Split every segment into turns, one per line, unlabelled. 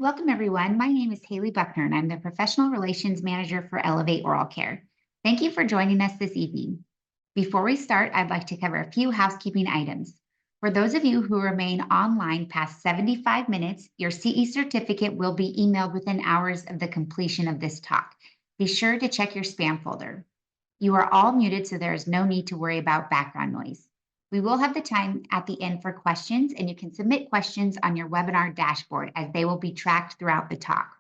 Welcome, everyone. My name is Haley Buckner, and I'm the Professional Relations Manager for Elevate Oral Care. Thank you for joining us this evening. Before we start, I'd like to cover a few housekeeping items. For those of you who remain online past 75 minutes, your CE certificate will be emailed within hours of the completion of this talk. Be sure to check your spam folder. You are all muted, so there is no need to worry about background noise. We will have the time at the end for questions, and you can submit questions on your webinar dashboard as they will be tracked throughout the talk.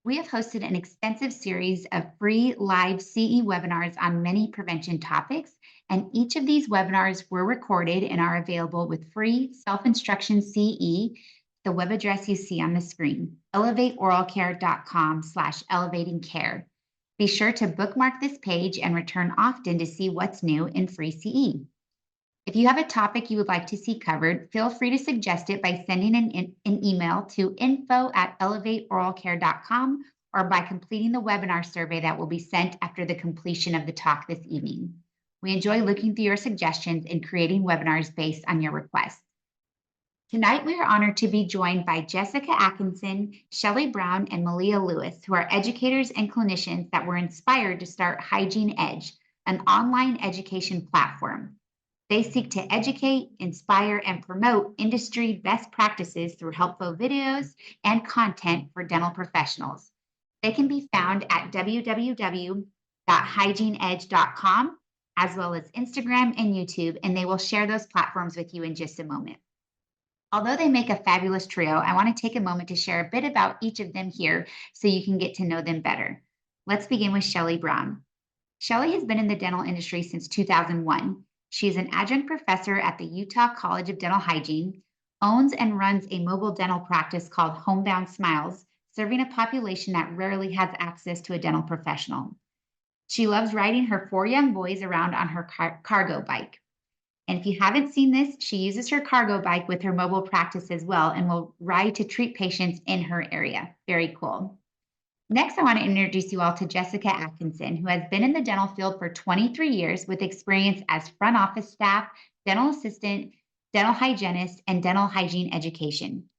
We have hosted an extensive series of free live CE webinars on many prevention topics, and each of these webinars were recorded and are available with free self-instruction CE, the web address you see on the screen, elevateoralcare.com/elevatingcare. Be sure to bookmark this page and return often to see what's new in free CE. If you have a topic you would like to see covered, feel free to suggest it by sending an email to info@elevateoralcare.com or by completing the webinar survey that will be sent after the completion of the talk this evening. We enjoy looking through your suggestions and creating webinars based on your requests. Tonight, we are honored to be joined by Jessica Atkinson, Shelley Brown, and Malia Lewis, who are educators and clinicians that were inspired to start Hygiene Edge, an online education platform. They seek to educate, inspire, and promote industry best practices through helpful videos and content for dental professionals. They can be found at www.hygieneedge.com, as well as Instagram and YouTube, and they will share those platforms with you in just a moment. Although they make a fabulous trio, I want to take a moment to share a bit about each of them here so you can get to know them better. Let's begin with Shelley Brown. Shelley has been in the dental industry since 2001. She is an adjunct professor at the Utah College of Dental Hygiene, owns and runs a mobile dental practice called Homebound Smiles, serving a population that rarely has access to a dental professional. She loves riding her 4 young boys around on her cargo bike. And if you haven't seen this, she uses her cargo bike with her mobile practice as well and will ride to treat patients in her area. Very cool. Next, I want to introduce you all to Jessica Atkinson, who has been in the dental field for 23 years with experience as front office staff, dental assistant, dental hygienist, and dental hygiene education.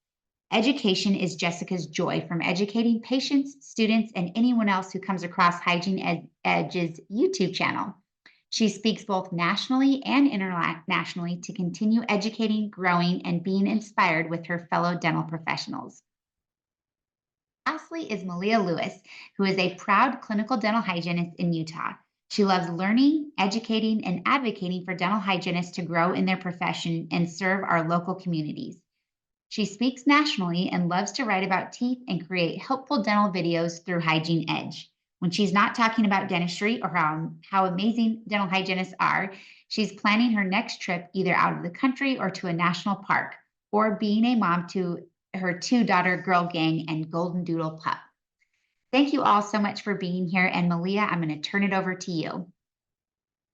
Education is Jessica's joy, from educating patients, students, and anyone else who comes across Hygiene Edge's YouTube channel. She speaks both nationally and internationally to continue educating, growing, and being inspired with her fellow dental professionals. Lastly is Malia Lewis, who is a proud clinical dental hygienist in Utah. She loves learning, educating, and advocating for dental hygienists to grow in their profession and serve our local communities. She speaks nationally and loves to write about teeth and create helpful dental videos through Hygiene Edge. When she's not talking about dentistry or how amazing dental hygienists are, she's planning her next trip either out of the country or to a national park, or being a mom to her 2-daughter girl gang and golden doodle pup. Thank you all so much for being here. And Malia, I'm going to turn it over to you.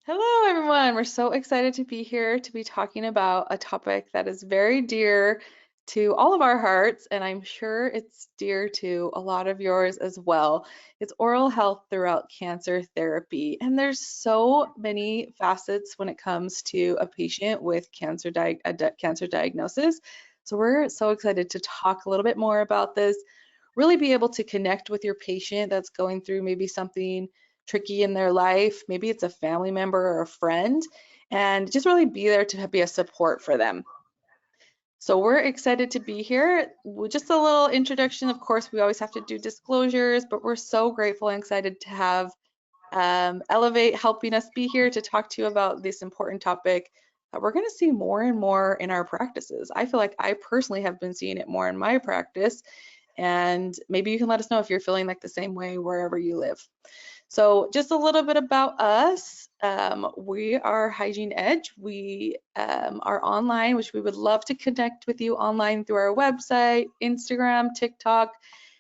Hello, everyone. We're so excited to be here to be talking about a topic that is very dear to all of our hearts, and I'm sure it's dear to a lot of yours as well. It's oral health throughout cancer therapy, and there's so many facets when it comes to a patient with cancer diagnosis. So we're so excited to talk a little bit more about this, really be able to connect with your patient that's going through maybe something tricky in their life. Maybe it's a family member or a friend, and just really be there to be a support for them. So we're excited to be here. Just a little introduction. Of course, we always have to do disclosures, but we're so grateful and excited to have Elevate helping us be here to talk to you about this important topic that we're going to see more and more in our practices. I feel like I personally have been seeing it more in my practice, and maybe you can let us know if you're feeling like the same way wherever you live. So just a little bit about us. We are Hygiene Edge. We are online, which we would love to connect with you online through our website, Instagram, TikTok,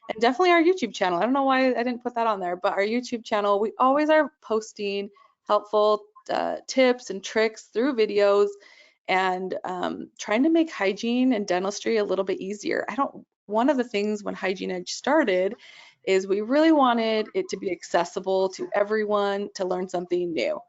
and definitely our YouTube channel. I don't know why I didn't put that on there, but our YouTube channel, we always are posting helpful tips and tricks through videos, and trying to make hygiene and dentistry a little bit easier. One of the things when Hygiene Edge started is we really wanted it to be accessible to everyone to learn something new.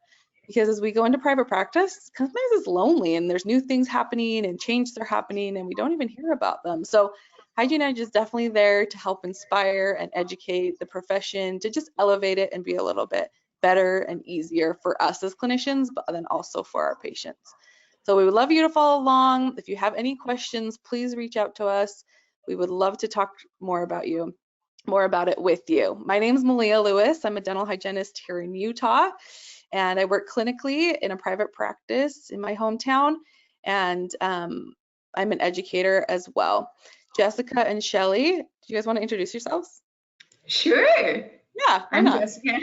Because as we go into private practice, sometimes it's lonely and there's new things happening and changes are happening and we don't even hear about them. So Hygiene Edge is definitely there to help inspire and educate the profession to just elevate it and be a little bit better and easier for us as clinicians, but then also for our patients. So we would love you to follow along. If you have any questions, please reach out to us. We would love to talk more about it with you. My name is Malia Lewis. I'm a dental hygienist here in Utah, and I work clinically in a private practice in my hometown, and I'm an educator as well. Jessica and Shelly, do you guys want to introduce yourselves?
Sure.
Yeah, why
I'm
not?
Jessica.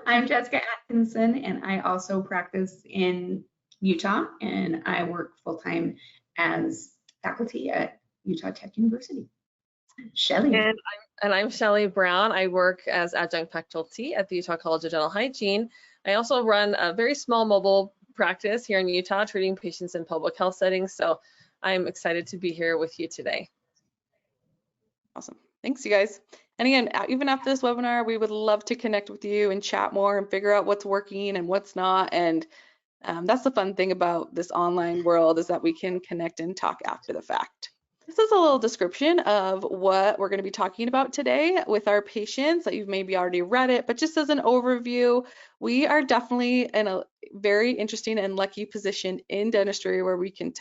I'm Jessica Atkinson, and I also practice in Utah, and I work full-time as faculty at Utah Tech University. Shelly.
And I'm Shelly Brown. I work as adjunct faculty at the Utah College of Dental Hygiene. I also run a very small mobile practice here in Utah, treating patients in public health settings. So I'm excited to be here with you today.
Awesome. Thanks, you guys. And again, even after this webinar, we would love to connect with you and chat more and figure out what's working and what's not. And that's the fun thing about this online world, is that we can connect and talk after the fact. This is a little description of what we're going to be talking about today with our patients that you've maybe already read it, but just as an overview, we are definitely in a very interesting and lucky position in dentistry where we can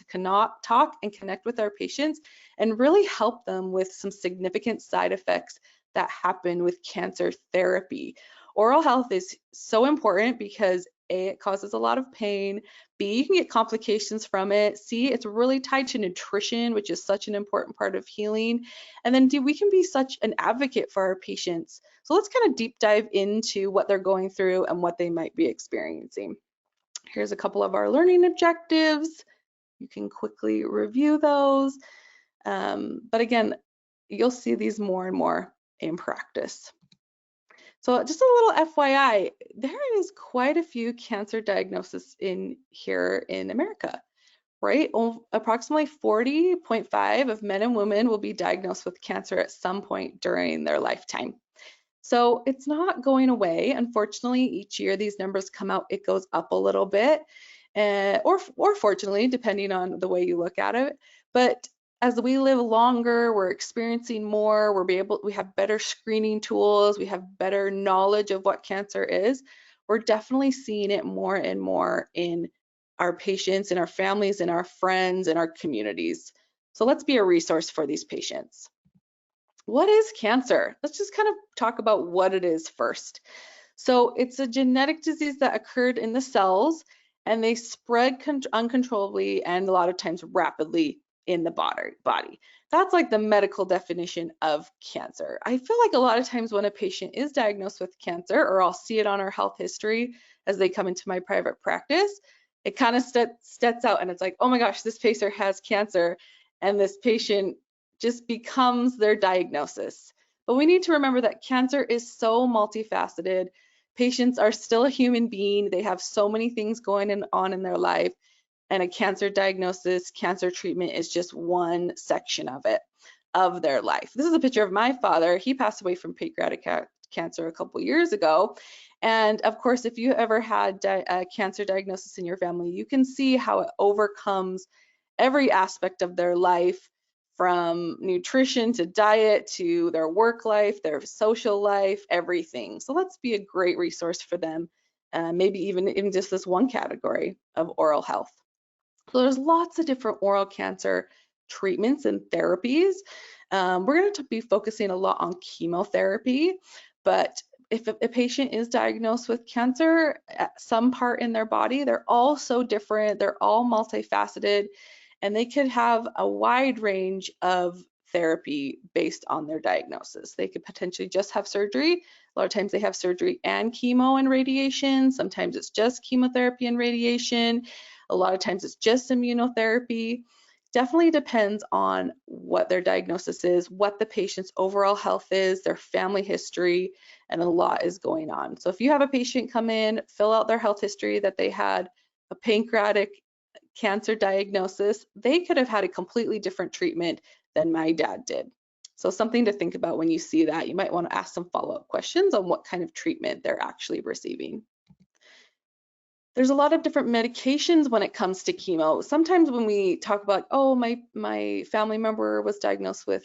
talk and connect with our patients and really help them with some significant side effects that happen with cancer therapy. Oral health is so important because A, it causes a lot of pain. B, you can get complications from it. C, it's really tied to nutrition, which is such an important part of healing. And then D, we can be such an advocate for our patients. So let's kind of deep dive into what they're going through and what they might be experiencing. Here's a couple of our learning objectives. You can quickly review those. But again, you'll see these more and more in practice. So just a little FYI, there is quite a few cancer diagnoses here in America, right? Approximately 40.5 of men and women will be diagnosed with cancer at some point during their lifetime. So it's not going away. Unfortunately, each year these numbers come out, it goes up a little bit, or fortunately, depending on the way you look at it. But as we live longer, we're experiencing more, we have better screening tools, we have better knowledge of what cancer is. We're definitely seeing it more and more in our patients, in our families, in our friends, in our communities. So let's be a resource for these patients. What is cancer? Let's just kind of talk about what it is first. So it's a genetic disease that occurred in the cells, and they spread uncontrollably and a lot of times rapidly in the body. That's like the medical definition of cancer. I feel like a lot of times when a patient is diagnosed with cancer, or I'll see it on our health history as they come into my private practice, it kind of sets out and it's like, oh my gosh, this patient has cancer, and this patient just becomes their diagnosis. But we need to remember that cancer is so multifaceted. Patients are still a human being. They have so many things going on in their life, and a cancer diagnosis, cancer treatment is just one section of it, of their life. This is a picture of my father. He passed away from pancreatic cancer a couple years ago. And of course, if you ever had a cancer diagnosis in your family, you can see how it overcomes every aspect of their life, from nutrition to diet to their work life, their social life, everything. So let's be a great resource for them, maybe even in just this one category of oral health. So there's lots of different oral cancer treatments and therapies. We're going to be focusing a lot on chemotherapy, but if a patient is diagnosed with cancer at some part in their body, they're all so different, they're all multifaceted, and they could have a wide range of therapy based on their diagnosis. They could potentially just have surgery. A lot of times they have surgery and chemo and radiation. Sometimes it's just chemotherapy and radiation. A lot of times it's just immunotherapy. Definitely depends on what their diagnosis is, what the patient's overall health is, their family history, and a lot is going on. So if you have a patient come in, fill out their health history that they had a pancreatic cancer diagnosis, they could have had a completely different treatment than my dad did. So something to think about when you see that. You might want to ask some follow-up questions on what kind of treatment they're actually receiving. There's a lot of different medications when it comes to chemo. Sometimes when we talk about, oh, my family member was diagnosed with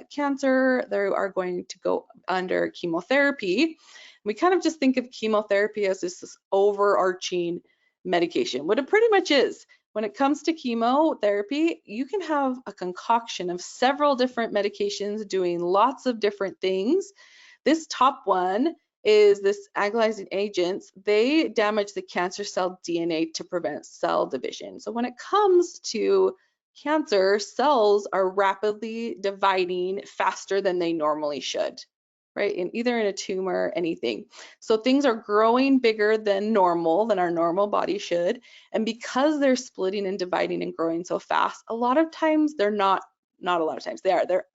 cancer, they are going to go under chemotherapy. We kind of just think of chemotherapy as this overarching medication, what it pretty much is. When it comes to chemotherapy, you can have a concoction of several different medications doing lots of different things. This top one is this agonizing agents. They damage the cancer cell DNA to prevent cell division. So when it comes to cancer, cells are rapidly dividing faster than they normally should, right? Either in a tumor or anything. So things are growing bigger than normal, than our normal body should. And because they're splitting and dividing and growing so fast, a lot of times they're not a lot of times, they're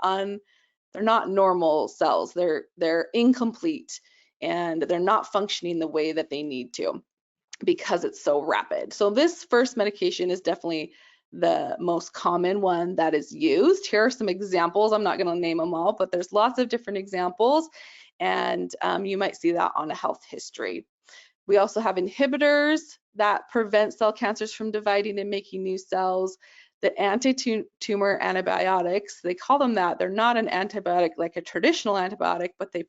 not normal cells. They're incomplete and they're not functioning the way that they need to because it's so rapid. So this first medication is definitely the most common one that is used. Here are some examples. I'm not going to name them all, but there's lots of different examples, and you might see that on a health history. We also have inhibitors that prevent cell cancers from dividing and making new cells. The anti-tumor antibiotics, they call them that. They're not an antibiotic like a traditional antibiotic, but they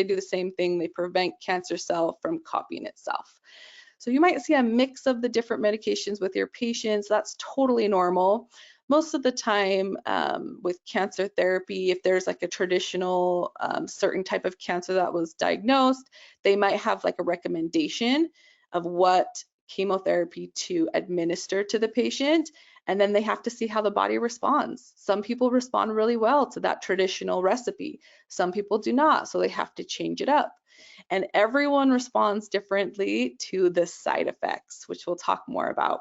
do the same thing. They prevent cancer cell from copying itself. So you might see a mix of the different medications with your patients. That's totally normal. Most of the time with cancer therapy, if there's like a traditional certain type of cancer that was diagnosed, they might have like a recommendation of what chemotherapy to administer to the patient, and then they have to see how the body responds. Some people respond really well to that traditional recipe. Some people do not, so they have to change it up. And everyone responds differently to the side effects, which we'll talk more about.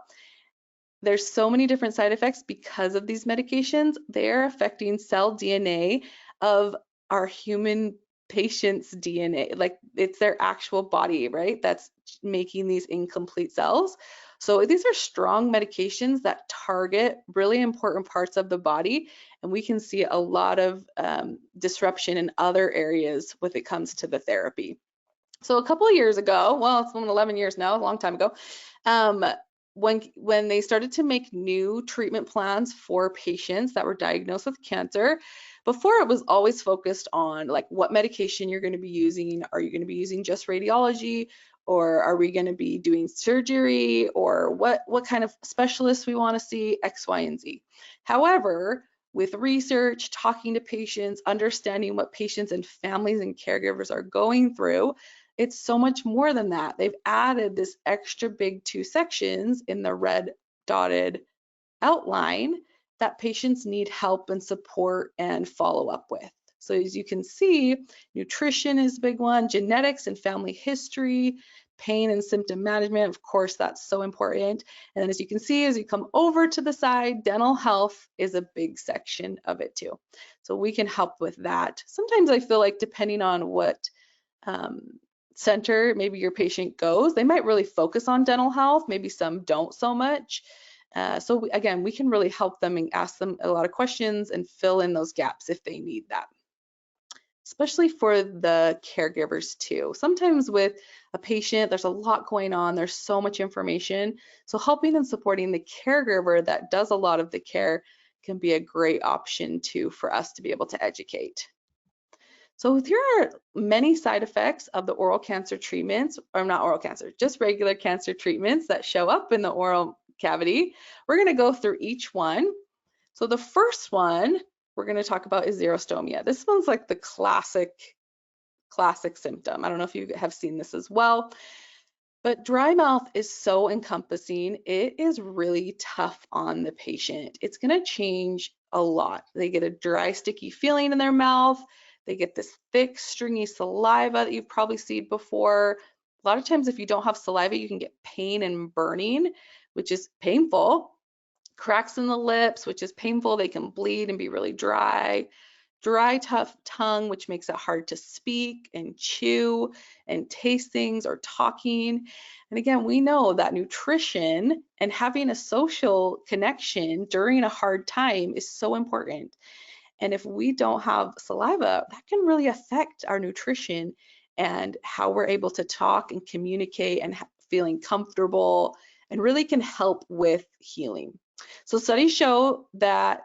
There's so many different side effects because of these medications. They're affecting cell DNA of our human patient's DNA, like it's their actual body, right? That's making these incomplete cells. So these are strong medications that target really important parts of the body, and we can see a lot of disruption in other areas when it comes to the therapy. So a couple of years ago, well, it's been 11 years now, a long time ago, when they started to make new treatment plans for patients that were diagnosed with cancer, before it was always focused on like what medication you're going to be using. Are you going to be using just radiology, or are we going to be doing surgery, or what kind of specialists we want to see, X, Y, and Z. However, with research, talking to patients, understanding what patients and families and caregivers are going through, it's so much more than that. They've added this extra big 2 sections in the red dotted outline that patients need help and support and follow up with. So as you can see, nutrition is a big one, genetics and family history, pain and symptom management, of course, that's so important. And then as you can see, as you come over to the side, dental health is a big section of it too. So we can help with that. Sometimes I feel like depending on what center maybe your patient goes, they might really focus on dental health, maybe some don't so much. So again, we can really help them and ask them a lot of questions and fill in those gaps if they need that. Especially for the caregivers too. Sometimes with a patient, there's a lot going on, there's so much information. So helping and supporting the caregiver that does a lot of the care can be a great option too for us to be able to educate. So here are many side effects of the oral cancer treatments, or not oral cancer, just regular cancer treatments that show up in the oral cavity. We're going to go through each one. So the first one we're going to talk about is xerostomia. This one's like the classic symptom. I don't know if you have seen this as well, but dry mouth is so encompassing. It is really tough on the patient. It's going to change a lot. They get a dry, sticky feeling in their mouth. They get this thick, stringy saliva that you've probably seen before. A lot of times if you don't have saliva, you can get pain and burning, which is painful. Cracks in the lips, which is painful. They can bleed and be really dry. Dry, tough tongue, which makes it hard to speak and chew and taste things or talking. And again, we know that nutrition and having a social connection during a hard time is so important. And if we don't have saliva, that can really affect our nutrition and how we're able to talk and communicate and feeling comfortable, and really can help with healing. So studies show that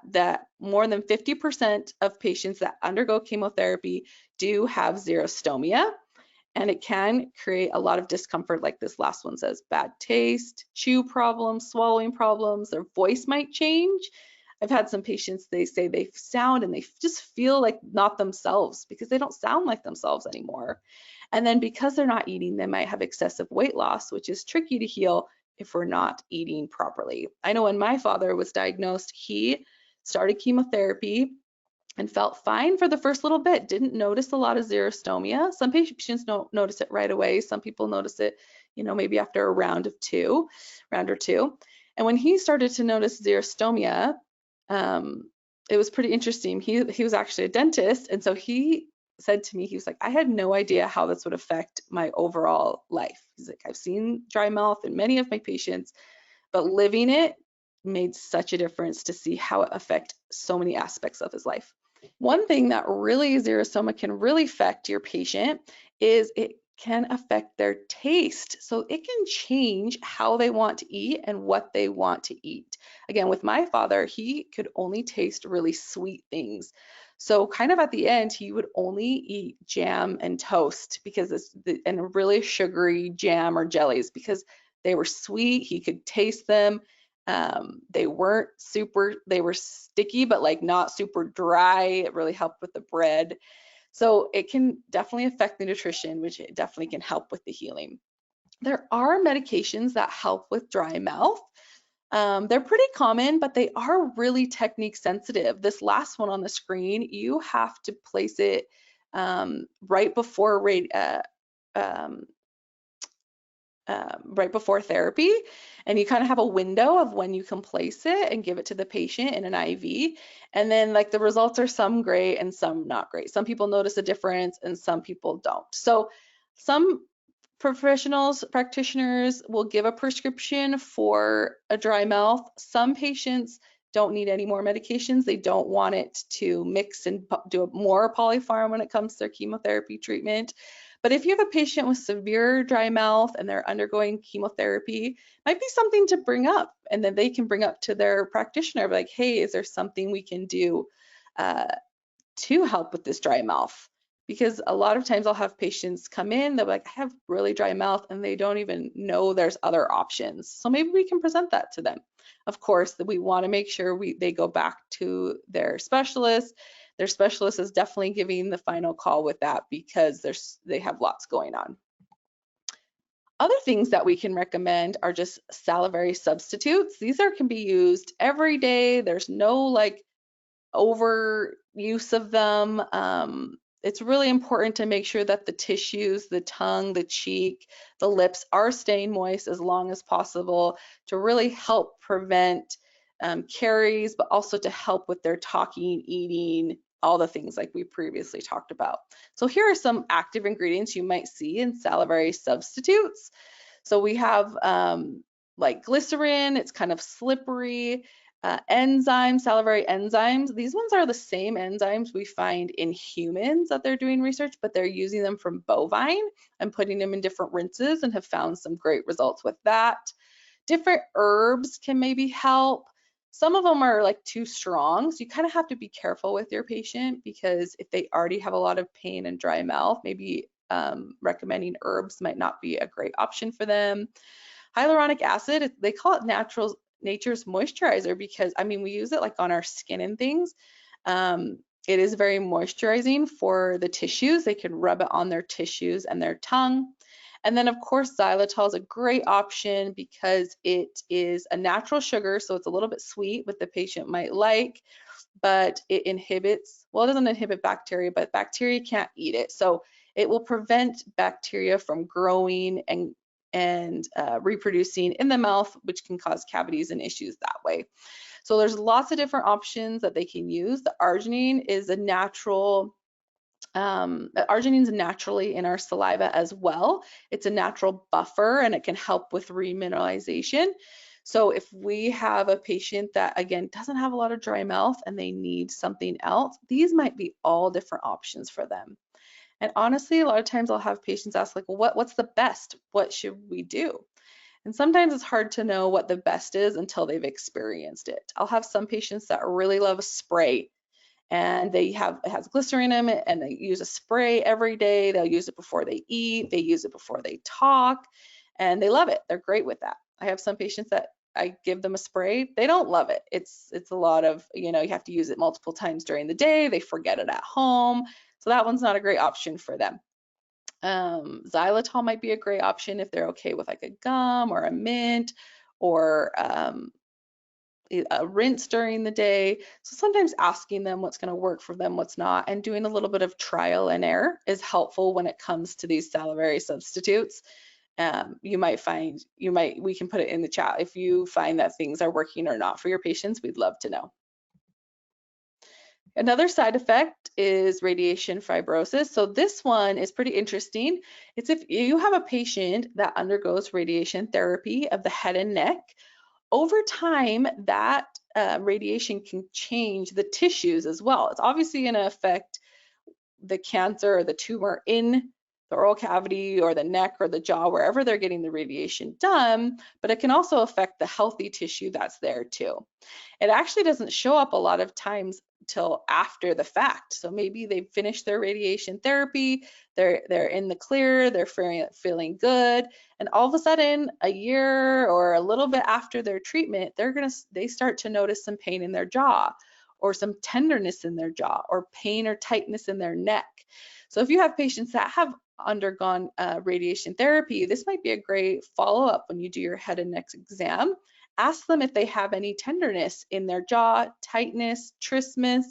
more than 50% of patients that undergo chemotherapy do have xerostomia, and it can create a lot of discomfort, like this last one says, bad taste, chew problems, swallowing problems, their voice might change. I've had some patients, they say they sound and they just feel like not themselves because they don't sound like themselves anymore. And then because they're not eating, they might have excessive weight loss, which is tricky to heal if we're not eating properly. I know when my father was diagnosed, he started chemotherapy and felt fine for the first little bit, didn't notice a lot of xerostomia. Some patients don't notice it right away. Some people notice it, maybe after a round or two. And when he started to notice xerostomia, it was pretty interesting. He was actually a dentist, and so he said to me, he was like, I had no idea how this would affect my overall life. He's like, I've seen dry mouth in many of my patients, but living it made such a difference to see how it affects so many aspects of his life. One thing that really xerostomia can really affect your patient is it can affect their taste. So it can change how they want to eat and what they want to eat. Again, with my father, he could only taste really sweet things. So kind of at the end, he would only eat jam and toast and really sugary jam or jellies because they were sweet. He could taste them. They were sticky, but like not super dry. It really helped with the bread. So it can definitely affect the nutrition, which it definitely can help with the healing. There are medications that help with dry mouth. They're pretty common, but they are really technique sensitive. This last one on the screen, you have to place it right before therapy, and you kind of have a window of when you can place it and give it to the patient in an IV. And then like the results are some great and some not great. Some people notice a difference and some people don't. So some practitioners will give a prescription for a dry mouth. Some patients don't need any more medications. They don't want it to mix and do more polypharm when it comes to their chemotherapy treatment. But if you have a patient with severe dry mouth and they're undergoing chemotherapy, it might be something to bring up, and then they can bring up to their practitioner, like, hey, is there something we can do to help with this dry mouth? Because a lot of times I'll have patients come in, they're like, I have really dry mouth, and they don't even know there's other options. So maybe we can present that to them. Of course, that we want to make sure they go back to their specialist. Their specialist is definitely giving the final call with that because they have lots going on. Other things that we can recommend are just salivary substitutes. These can be used every day. There's no like overuse of them. It's really important to make sure that the tissues, the tongue, the cheek, the lips are staying moist as long as possible to really help prevent caries, but also to help with their talking, eating, all the things like we previously talked about. So here are some active ingredients you might see in salivary substitutes. So we have like glycerin, it's kind of slippery. Enzymes, salivary enzymes, these ones are the same enzymes we find in humans that they're doing research, but they're using them from bovine and putting them in different rinses and have found some great results with that. Different herbs can maybe help. Some of them are like too strong, so you kind of have to be careful with your patient because if they already have a lot of pain and dry mouth, maybe recommending herbs might not be a great option for them. Hyaluronic acid, they call it nature's moisturizer because we use it like on our skin and things. It is very moisturizing for the tissues. They can rub it on their tissues and their tongue. And then of course xylitol is a great option because it is a natural sugar, so it's a little bit sweet, what the patient might like, but it inhibits, well, it doesn't inhibit bacteria, but bacteria can't eat it. So it will prevent bacteria from growing and reproducing in the mouth, which can cause cavities and issues that way. So there's lots of different options that they can use. The arginine is a natural, arginine's naturally in our saliva as well. It's a natural buffer and it can help with remineralization. So if we have a patient that, again, doesn't have a lot of dry mouth and they need something else, these might be all different options for them. And honestly, a lot of times I'll have patients ask like, well, what's the best? What should we do? And sometimes it's hard to know what the best is until they've experienced it. I'll have some patients that really love a spray, and it has glycerin in it, and they use a spray every day. They'll use it before they eat, they use it before they talk, and they love it. They're great with that. I have some patients that I give them a spray, they don't love it. It's a lot of, you have to use it multiple times during the day, they forget it at home, so that one's not a great option for them. Xylitol might be a great option if they're okay with like a gum or a mint, or a rinse during the day. So sometimes asking them what's going to work for them, what's not, and doing a little bit of trial and error is helpful when it comes to these salivary substitutes. We can put it in the chat if you find that things are working or not for your patients. We'd love to know. Another side effect is radiation fibrosis. So this one is pretty interesting. It's if you have a patient that undergoes radiation therapy of the head and neck, over time that radiation can change the tissues as well. It's obviously going to affect the cancer or the tumor in the oral cavity or the neck or the jaw, wherever they're getting the radiation done, but it can also affect the healthy tissue that's there too. It actually doesn't show up a lot of times till after the fact. So maybe they've finished their radiation therapy, they're in the clear, they're feeling good, and all of a sudden, a year or a little bit after their treatment, they start to notice some pain in their jaw, or some tenderness in their jaw, or pain or tightness in their neck. So if you have patients that have undergone radiation therapy, this might be a great follow-up when you do your head and neck exam. Ask them if they have any tenderness in their jaw, tightness, trismus,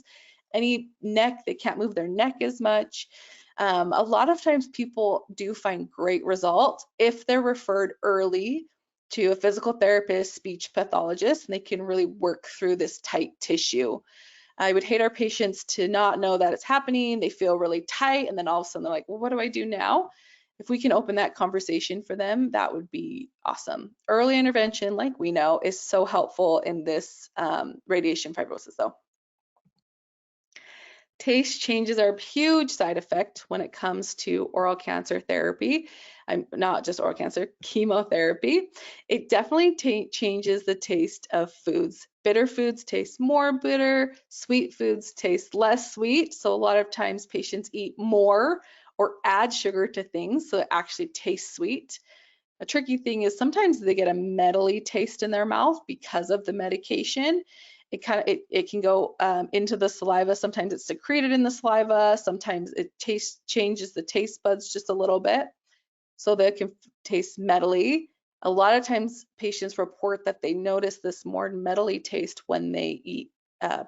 any neck, they can't move their neck as much. A lot of times people do find great results if they're referred early to a physical therapist, speech pathologist, and they can really work through this tight tissue. I would hate our patients to not know that it's happening. They feel really tight, and then all of a sudden they're like, well, what do I do now? If we can open that conversation for them, that would be awesome. Early intervention, like we know, is so helpful in this radiation fibrosis though. Taste changes are a huge side effect when it comes to oral cancer therapy. Not just oral cancer, chemotherapy. It definitely changes the taste of foods. Bitter foods taste more bitter, sweet foods taste less sweet. So a lot of times patients eat more or add sugar to things so it actually tastes sweet. A tricky thing is sometimes they get a metally taste in their mouth because of the medication. It can go into the saliva. Sometimes it's secreted in the saliva. Sometimes it changes the taste buds just a little bit, so they can taste metally. A lot of times patients report that they notice this more metally taste when they eat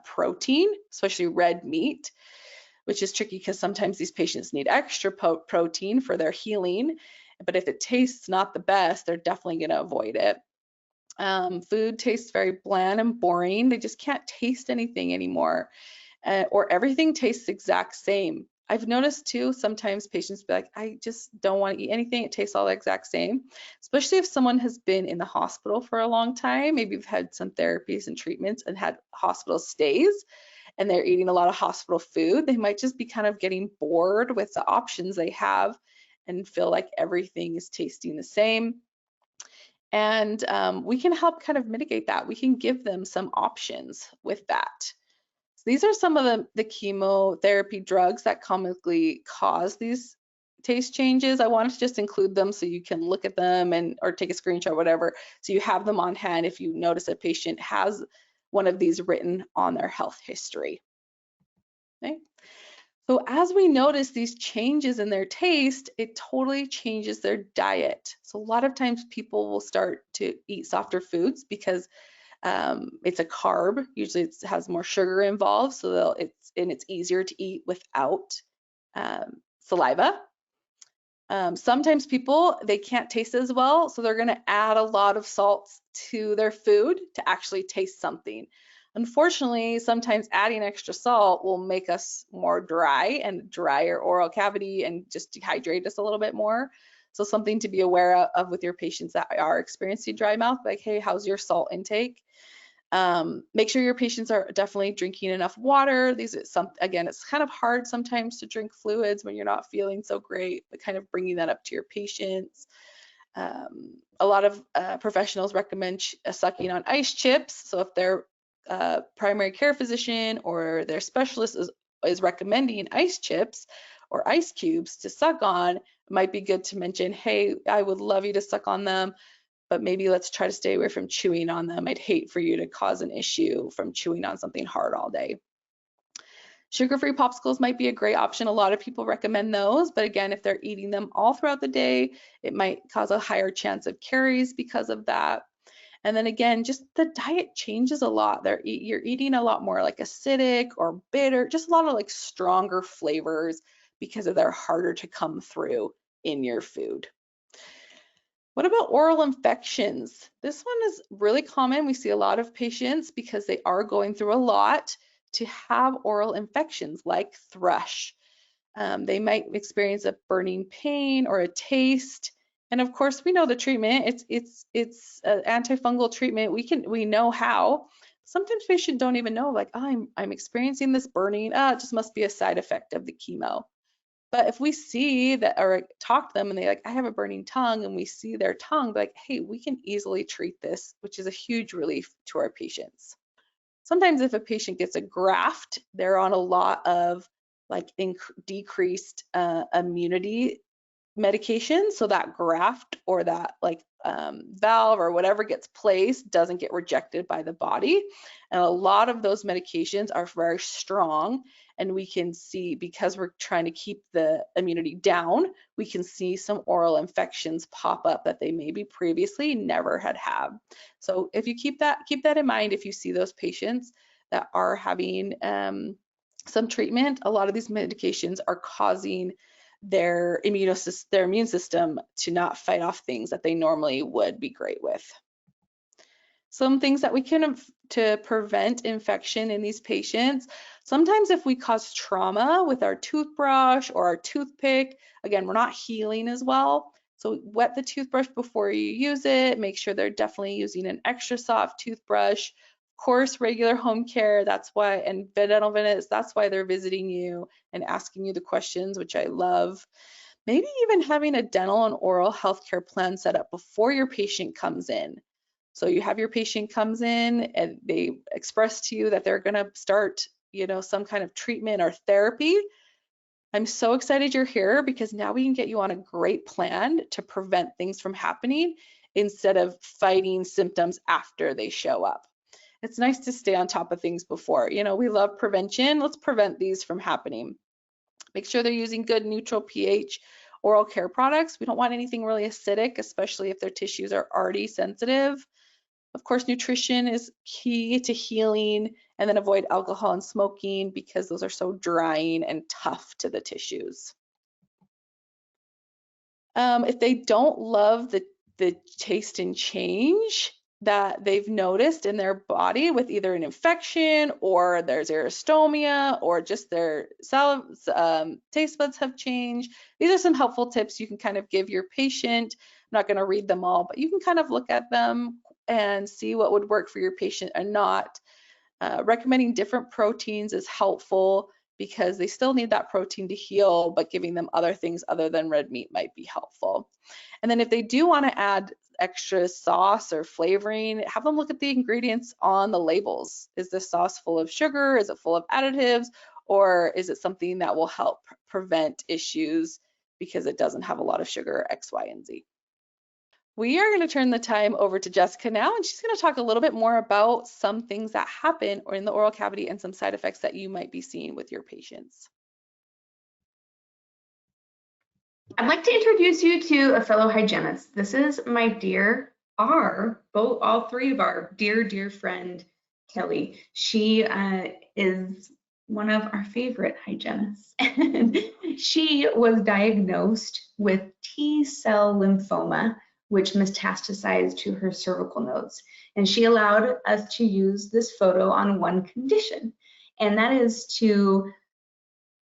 protein, especially red meat, which is tricky because sometimes these patients need extra protein for their healing. But if it tastes not the best, they're definitely going to avoid it. Food tastes very bland and boring. They just can't taste anything anymore, or everything tastes the exact same. I've noticed too, sometimes patients be like, I just don't want to eat anything. It tastes all the exact same, especially if someone has been in the hospital for a long time. Maybe you've had some therapies and treatments and had hospital stays, and they're eating a lot of hospital food. They might just be kind of getting bored with the options they have and feel like everything is tasting the same. And we can help kind of mitigate that. We can give them some options with that. So these are some of the chemotherapy drugs that commonly cause these taste changes. I wanted to just include them so you can look at them or take a screenshot, whatever, so you have them on hand if you notice a patient has one of these written on their health history. Okay. So as we notice these changes in their taste, it totally changes their diet. So a lot of times people will start to eat softer foods because it's a carb. Usually it has more sugar involved, so it's easier to eat without saliva. Sometimes people, they can't taste as well, so they're going to add a lot of salts to their food to actually taste something. Unfortunately, sometimes adding extra salt will make us more dry and drier oral cavity and just dehydrate us a little bit more. So something to be aware of with your patients that are experiencing dry mouth, like, hey, how's your salt intake? Make sure your patients are definitely drinking enough water. Again, it's kind of hard sometimes to drink fluids when you're not feeling so great, but kind of bringing that up to your patients. A lot of professionals recommend sucking on ice chips. So if their primary care physician or their specialist is recommending ice chips or ice cubes to suck on, it might be good to mention, hey, I would love you to suck on them, but maybe let's try to stay away from chewing on them. I'd hate for you to cause an issue from chewing on something hard all day. Sugar-free popsicles might be a great option. A lot of people recommend those, but again, if they're eating them all throughout the day, it might cause a higher chance of caries because of that. And then again, just the diet changes a lot. You're eating a lot more like acidic or bitter, just a lot of like stronger flavors because they're harder to come through in your food. What about oral infections? This one is really common. We see a lot of patients because they are going through a lot to have oral infections like thrush. They might experience a burning pain or a taste. And of course, we know the treatment. It's an antifungal treatment. We know how. Sometimes patients don't even know, like, oh, I'm experiencing this burning. It just must be a side effect of the chemo. But if we see that or talk to them and they like, I have a burning tongue, and we see their tongue, like, hey, we can easily treat this, which is a huge relief to our patients. Sometimes if a patient gets a graft, they're on a lot of like decreased immunity medication, so that graft or that like valve or whatever gets placed doesn't get rejected by the body. And a lot of those medications are very strong, and we can see, because we're trying to keep the immunity down, we can see some oral infections pop up that they maybe previously never had. So if you keep that in mind, if you see those patients that are having some treatment, a lot of these medications are causing their immune system to not fight off things that they normally would be great with. Some things that we can to prevent infection in these patients. Sometimes if we cause trauma with our toothbrush or our toothpick, again, we're not healing as well. So wet the toothbrush before you use it. Make sure they're definitely using an extra soft toothbrush. Of course, regular home care, that's why, and dental visits, that's why they're visiting you and asking you the questions, which I love. Maybe even having a dental and oral healthcare plan set up before your patient comes in. So you have your patient comes in and they express to you that they're going to start, some kind of treatment or therapy. I'm so excited you're here, because now we can get you on a great plan to prevent things from happening instead of fighting symptoms after they show up. It's nice to stay on top of things before. We love prevention. Let's prevent these from happening. Make sure they're using good neutral pH oral care products. We don't want anything really acidic, especially if their tissues are already sensitive. Of course, nutrition is key to healing, and then avoid alcohol and smoking because those are so drying and tough to the tissues. If they don't love the taste and change that they've noticed in their body with either an infection or there's xerostomia or just their taste buds have changed, these are some helpful tips you can kind of give your patient. I'm not going to read them all, but you can kind of look at them and see what would work for your patient or not. Recommending different proteins is helpful because they still need that protein to heal, but giving them other things other than red meat might be helpful. And then if they do want to add extra sauce or flavoring, have them look at the ingredients on the labels. Is this sauce full of sugar? Is it full of additives? Or is it something that will help prevent issues because it doesn't have a lot of sugar, X, Y, and Z? We are going to turn the time over to Jessica now, and she's going to talk a little bit more about some things that happen or in the oral cavity and some side effects that you might be seeing with your patients.
I'd like to introduce you to a fellow hygienist. This is my dear all three of our dear friend, Kelly. She is one of our favorite hygienists. And she was diagnosed with T-cell lymphoma, which metastasized to her cervical nodes. And she allowed us to use this photo on one condition, and that is to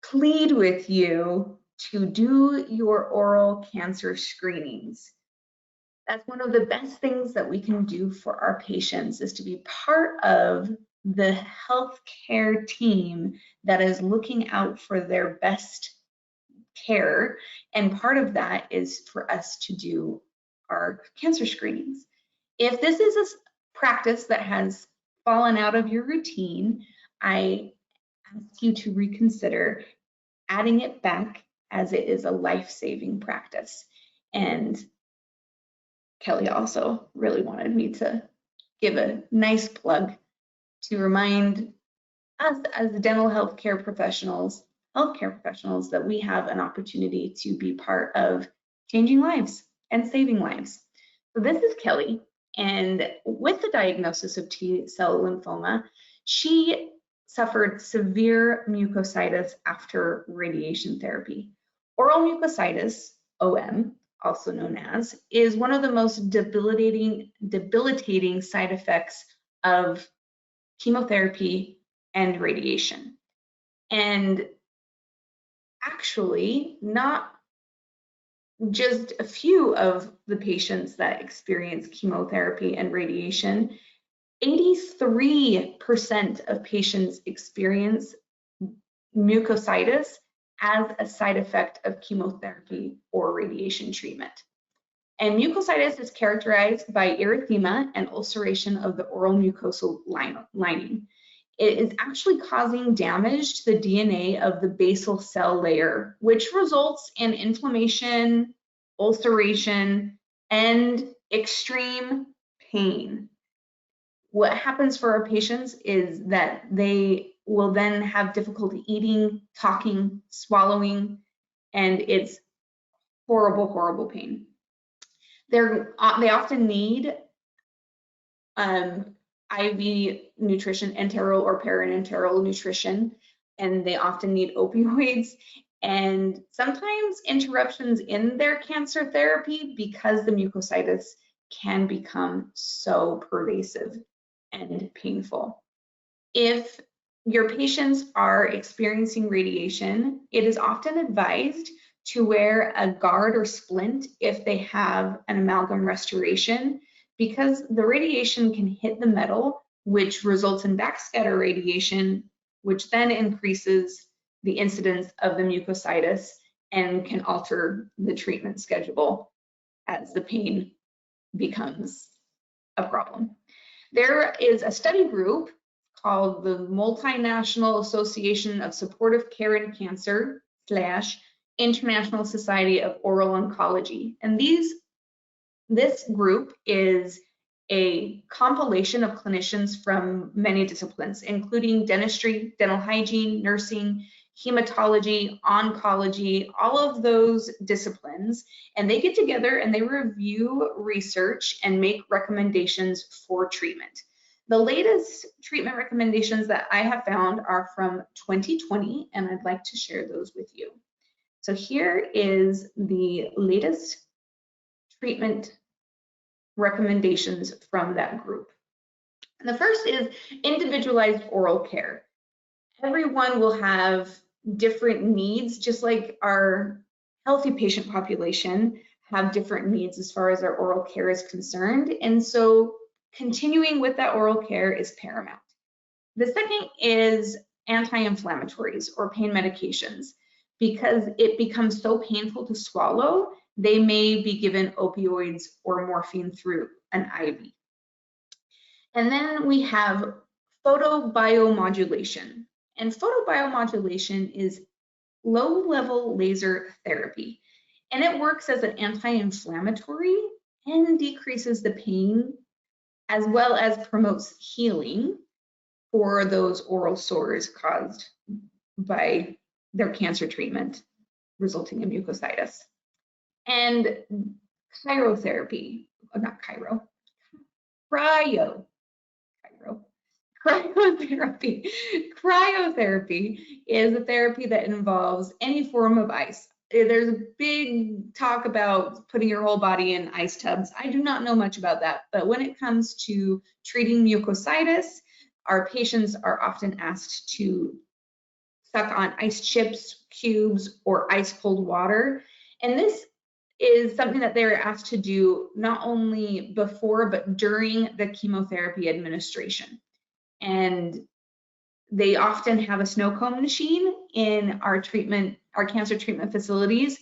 plead with you to do your oral cancer screenings. That's one of the best things that we can do for our patients, is to be part of the healthcare team that is looking out for their best care. And part of that is for us to do our cancer screenings. If this is a practice that has fallen out of your routine, I ask you to reconsider adding it back, as it is a life-saving practice. And Kelly also really wanted me to give a nice plug to remind us as dental healthcare professionals that we have an opportunity to be part of changing lives and saving lives. So this is Kelly, and with the diagnosis of T-cell lymphoma, she suffered severe mucositis after radiation therapy. Oral mucositis, OM, also known as, is one of the most debilitating side effects of chemotherapy and radiation. And actually, not just a few of the patients that experience chemotherapy and radiation, 83% of patients experience mucositis as a side effect of chemotherapy or radiation treatment. And mucositis is characterized by erythema and ulceration of the oral mucosal lining. It is actually causing damage to the DNA of the basal cell layer, which results in inflammation, ulceration, and extreme pain. What happens for our patients is that they will then have difficulty eating, talking, swallowing, and it's horrible, horrible pain. They often need IV nutrition, enteral or parenteral nutrition, and they often need opioids and sometimes interruptions in their cancer therapy because the mucositis can become so pervasive and painful. If your patients are experiencing radiation, it is often advised to wear a guard or splint if they have an amalgam restoration, because the radiation can hit the metal, which results in backscatter radiation, which then increases the incidence of the mucositis and can alter the treatment schedule as the pain becomes a problem. There is a study group called the Multinational Association of Supportive Care in Cancer / International Society of Oral Oncology. And this group is a compilation of clinicians from many disciplines, including dentistry, dental hygiene, nursing, hematology, oncology, all of those disciplines. And they get together and they review research and make recommendations for treatment. The latest treatment recommendations that I have found are from 2020, and I'd like to share those with you. So here is the latest treatment recommendations from that group. And the first is individualized oral care. Everyone will have different needs, just like our healthy patient population have different needs as far as our oral care is concerned. And so continuing with that oral care is paramount. The second is anti-inflammatories or pain medications. Because it becomes so painful to swallow, they may be given opioids or morphine through an IV. And then we have photobiomodulation. And photobiomodulation is low-level laser therapy. And it works as an anti-inflammatory and decreases the pain, as well as promotes healing for those oral sores caused by their cancer treatment, resulting in mucositis. And cryotherapy is a therapy that involves any form of ice. There's a big talk about putting your whole body in ice tubs. I do not know much about that, but when it comes to treating mucositis, our patients are often asked to suck on ice chips, cubes, or ice cold water. And this is something that they're asked to do not only before, but during the chemotherapy administration. And they often have a snow cone machine in our cancer treatment facilities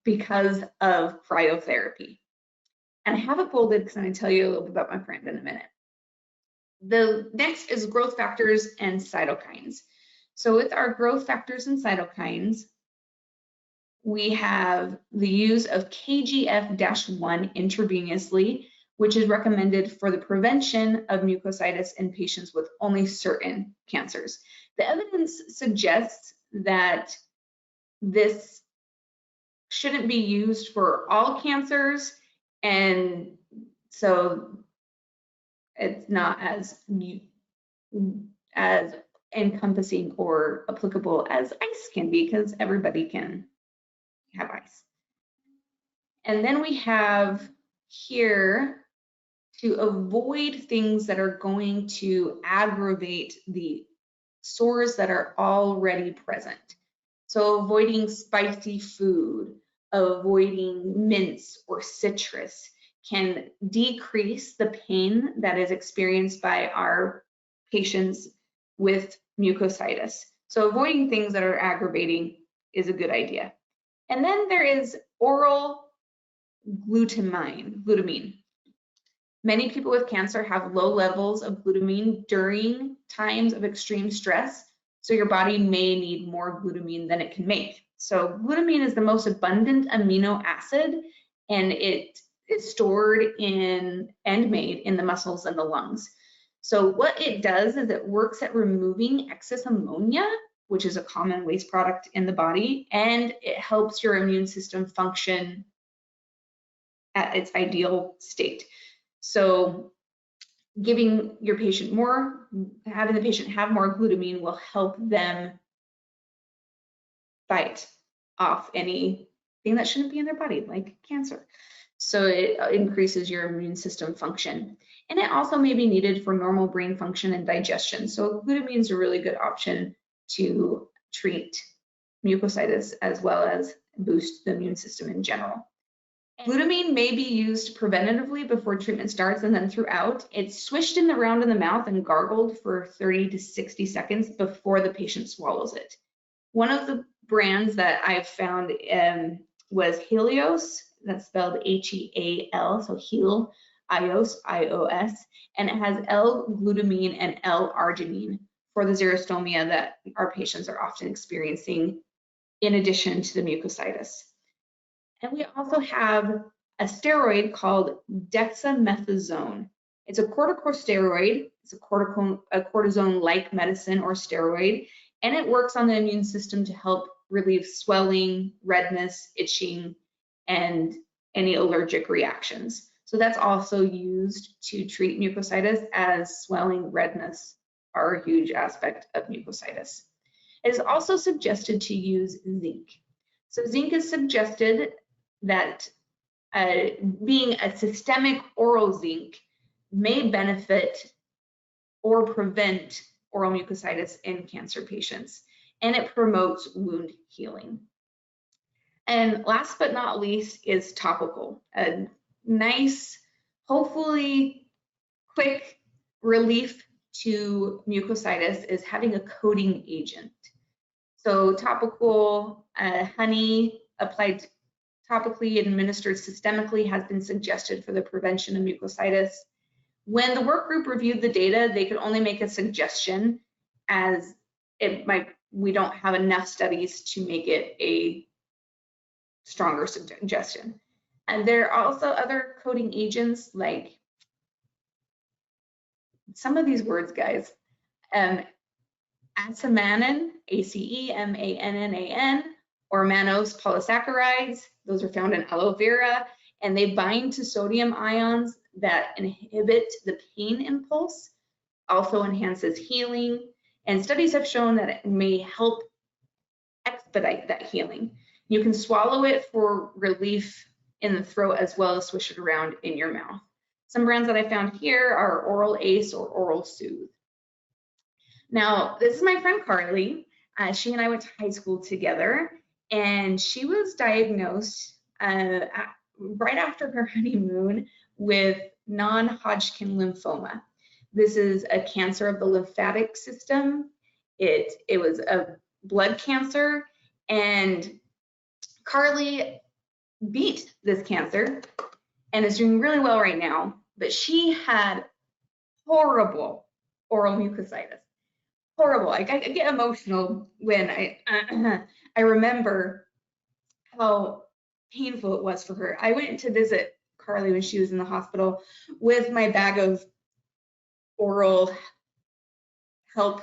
because of cryotherapy. And I have it bolded because I'm going to tell you a little bit about my friend in a minute. The next is growth factors and cytokines. So with our growth factors and cytokines, we have the use of KGF-1 intravenously, which is recommended for the prevention of mucositis in patients with only certain cancers. The evidence suggests that this shouldn't be used for all cancers, and so it's not as encompassing or applicable as ice can be, because everybody can have ice. And then we have here to avoid things that are going to aggravate the sores that are already present. So avoiding spicy food, avoiding mints or citrus can decrease the pain that is experienced by our patients with mucositis. So avoiding things that are aggravating is a good idea. And then there is oral glutamine. Many people with cancer have low levels of glutamine during times of extreme stress, so your body may need more glutamine than it can make. So glutamine is the most abundant amino acid, and it is stored in and made in the muscles and the lungs. So what it does is it works at removing excess ammonia, which is a common waste product in the body, and it helps your immune system function at its ideal state. So giving your patient more, having the patient have more glutamine will help them fight off anything that shouldn't be in their body, like cancer. So it increases your immune system function. And it also may be needed for normal brain function and digestion. So glutamine is a really good option to treat mucositis as well as boost the immune system in general. Glutamine may be used preventatively before treatment starts and then throughout. It's swished around in the mouth and gargled for 30 to 60 seconds before the patient swallows it. One of the brands that I've found was Helios, that's spelled H-E-A-L, so Heal, ios, I-O-S, and it has L-glutamine and L-arginine for the xerostomia that our patients are often experiencing in addition to the mucositis. And we also have a steroid called dexamethasone. It's a corticosteroid. It's a cortisone-like medicine or steroid, and it works on the immune system to help relieve swelling, redness, itching, and any allergic reactions. So that's also used to treat mucositis, as swelling, redness are a huge aspect of mucositis. It is also suggested to use zinc. So zinc is suggested that being a systemic oral zinc may benefit or prevent oral mucositis in cancer patients, and it promotes wound healing. And last but not least is topical. A nice, hopefully quick relief to mucositis is having a coating agent. So topical honey applied topically, administered systemically, has been suggested for the prevention of mucositis. When the work group reviewed the data, they could only make a suggestion, as we don't have enough studies to make it a stronger suggestion. And there are also other coating agents, like some of these words, guys. Acemanan, A-C-E-M-A-N-N-A-N, or mannose polysaccharides. Those are found in aloe vera, and they bind to sodium ions that inhibit the pain impulse, also enhances healing, and studies have shown that it may help expedite that healing. You can swallow it for relief in the throat as well as swish it around in your mouth. Some brands that I found here are Oral Ace or Oral Soothe. Now, this is my friend Carly. She and I went to high school together, and she was diagnosed right after her honeymoon with non-Hodgkin lymphoma. This is a cancer of the lymphatic system. It was a blood cancer, and Carly beat this cancer and is doing really well right now, but she had horrible oral mucositis. Horrible. I get emotional when I remember how painful it was for her. I went to visit Carly when she was in the hospital with my bag of oral help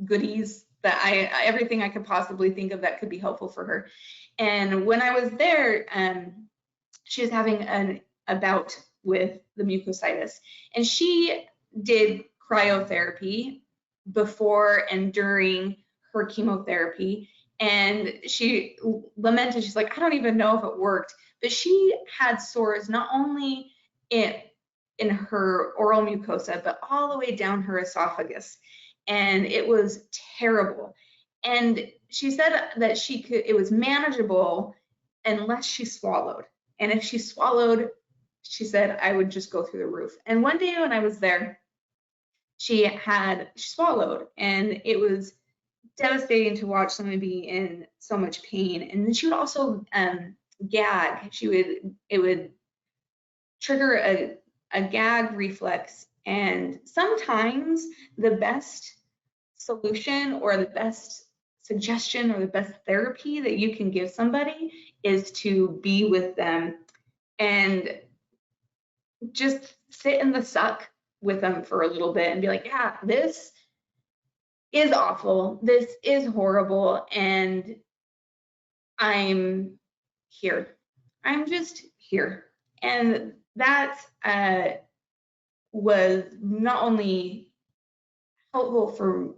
goodies that everything I could possibly think of that could be helpful for her. And when I was there, she was having a bout with the mucositis, and she did cryotherapy before and during her chemotherapy. And she lamented, she's like, I don't even know if it worked, but she had sores not only in her oral mucosa, but all the way down her esophagus. And it was terrible. And she said that it was manageable unless she swallowed. And if she swallowed, she said, I would just go through the roof. And one day when I was there, she swallowed, and it was devastating to watch someone be in so much pain. And then she would also gag. It would trigger a gag reflex. And sometimes the best solution or the best suggestion or the best therapy that you can give somebody is to be with them and just sit in the suck with them for a little bit and be like, yeah, this is awful. This is horrible. And I'm here. I'm just here. And that was not only helpful for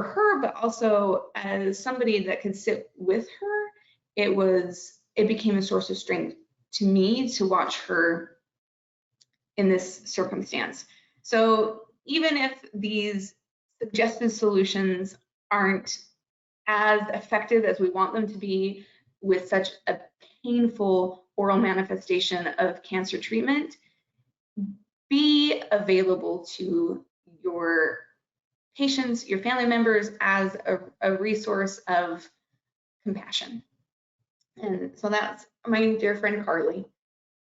her, but also as somebody that could sit with her, it became a source of strength to me to watch her in this circumstance. So even if these suggested solutions aren't as effective as we want them to be with such a painful oral manifestation of cancer treatment, be available to your patients, your family members, as a resource of compassion. And so that's my dear friend Carly.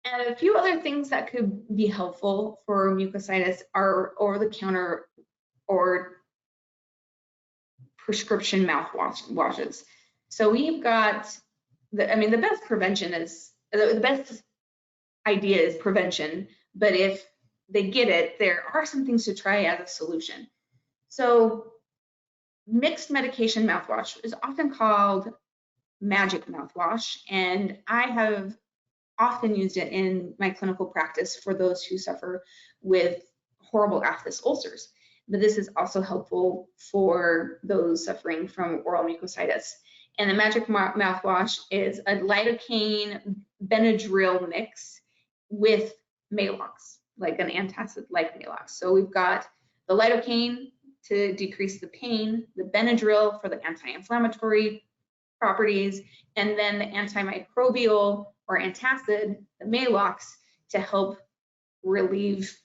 And a few other things that could be helpful for mucositis are over-the-counter or prescription mouthwashes. So we've got the best prevention is the best idea is prevention, but if they get it, there are some things to try as a solution. So mixed medication mouthwash is often called magic mouthwash, and I have often used it in my clinical practice for those who suffer with horrible aphthous ulcers. But this is also helpful for those suffering from oral mucositis. And the magic mouthwash is a lidocaine Benadryl mix with Maalox, like an antacid like Maalox. So we've got the lidocaine to decrease the pain, the Benadryl for the anti-inflammatory properties, and then the antimicrobial or antacid, the Maalox, to help relieve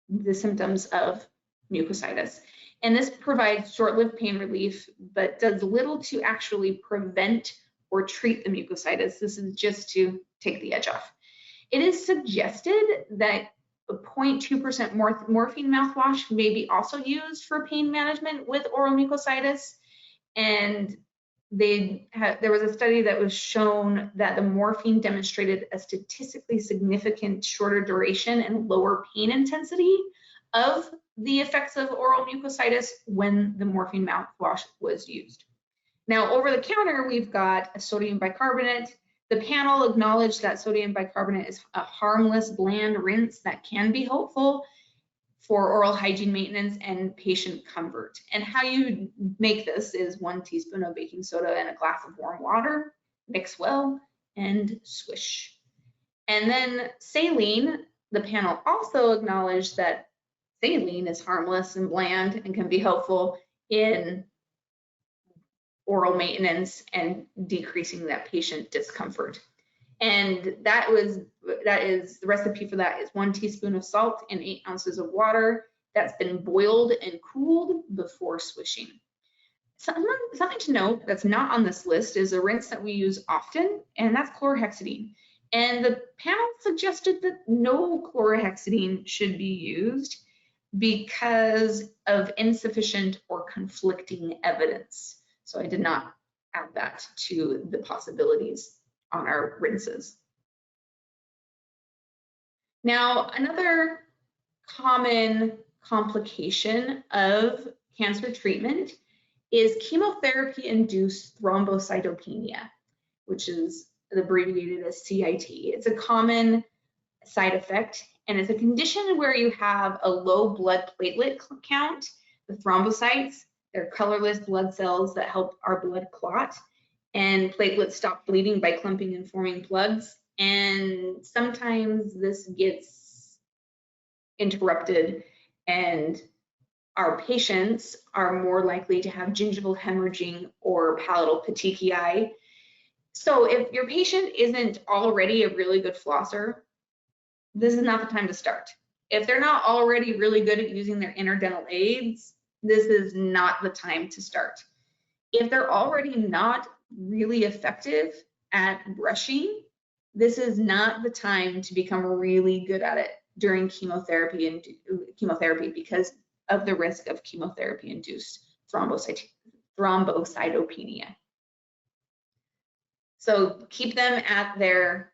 the symptoms of mucositis. And this provides short-lived pain relief, but does little to actually prevent or treat the mucositis. This is just to take the edge off. It is suggested that a 0.2% morphine mouthwash may be also used for pain management with oral mucositis. And there was a study that was shown that the morphine demonstrated a statistically significant shorter duration and lower pain intensity of the effects of oral mucositis when the morphine mouthwash was used. Now, over the counter, we've got a sodium bicarbonate. The panel acknowledged that sodium bicarbonate is a harmless, bland rinse that can be helpful for oral hygiene maintenance and patient comfort. And how you make this is 1 teaspoon of baking soda and a glass of warm water, mix well, and swish. And then saline, the panel also acknowledged that saline is harmless and bland and can be helpful in oral maintenance and decreasing that patient discomfort. And that is the recipe for that is 1 teaspoon of salt and 8 ounces of water that's been boiled and cooled before swishing. Something to note that's not on this list is a rinse that we use often, and that's chlorhexidine. And the panel suggested that no chlorhexidine should be used because of insufficient or conflicting evidence. So I did not add that to the possibilities on our rinses. Now, another common complication of cancer treatment is chemotherapy-induced thrombocytopenia, which is abbreviated as CIT. It's a common side effect, and it's a condition where you have a low blood platelet count. The thrombocytes, they're colorless blood cells that help our blood clot, and platelets stop bleeding by clumping and forming plugs. And sometimes this gets interrupted, and our patients are more likely to have gingival hemorrhaging or palatal petechiae. So if your patient isn't already a really good flosser, this is not the time to start. If they're not already really good at using their interdental aids, this is not the time to start. If they're already not really effective at brushing, this is not the time to become really good at it during chemotherapy because of the risk of chemotherapy-induced thrombocytopenia. So keep them at their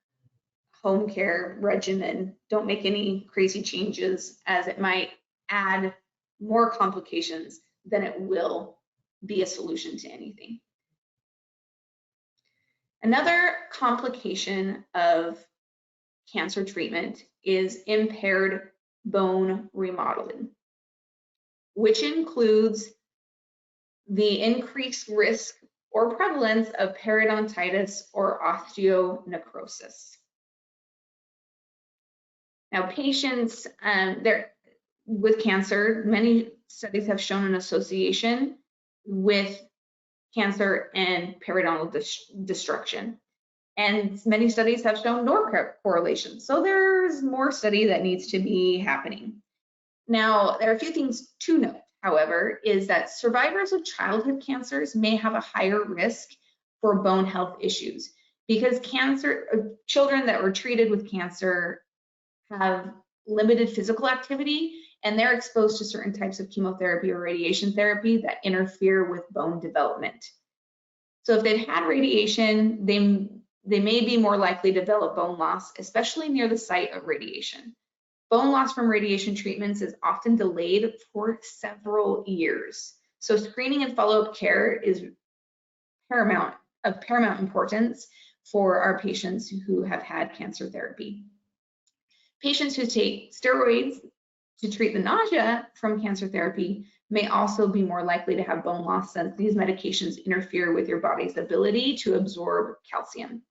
home care regimen. Don't make any crazy changes, as it might add more complications than it will be a solution to anything. Another complication of cancer treatment is impaired bone remodeling, which includes the increased risk or prevalence of periodontitis or osteonecrosis. Now, patients with cancer, many studies have shown an association with cancer and periodontal destruction. And many studies have shown no correlation. So there's more study that needs to be happening. Now, there are a few things to note, however, is that survivors of childhood cancers may have a higher risk for bone health issues because children that were treated with cancer have limited physical activity, and they're exposed to certain types of chemotherapy or radiation therapy that interfere with bone development. So if they've had radiation, they may be more likely to develop bone loss, especially near the site of radiation. Bone loss from radiation treatments is often delayed for several years. So screening and follow-up care is of paramount importance for our patients who have had cancer therapy. Patients who take steroids to treat the nausea from cancer therapy may also be more likely to have bone loss, since these medications interfere with your body's ability to absorb calcium.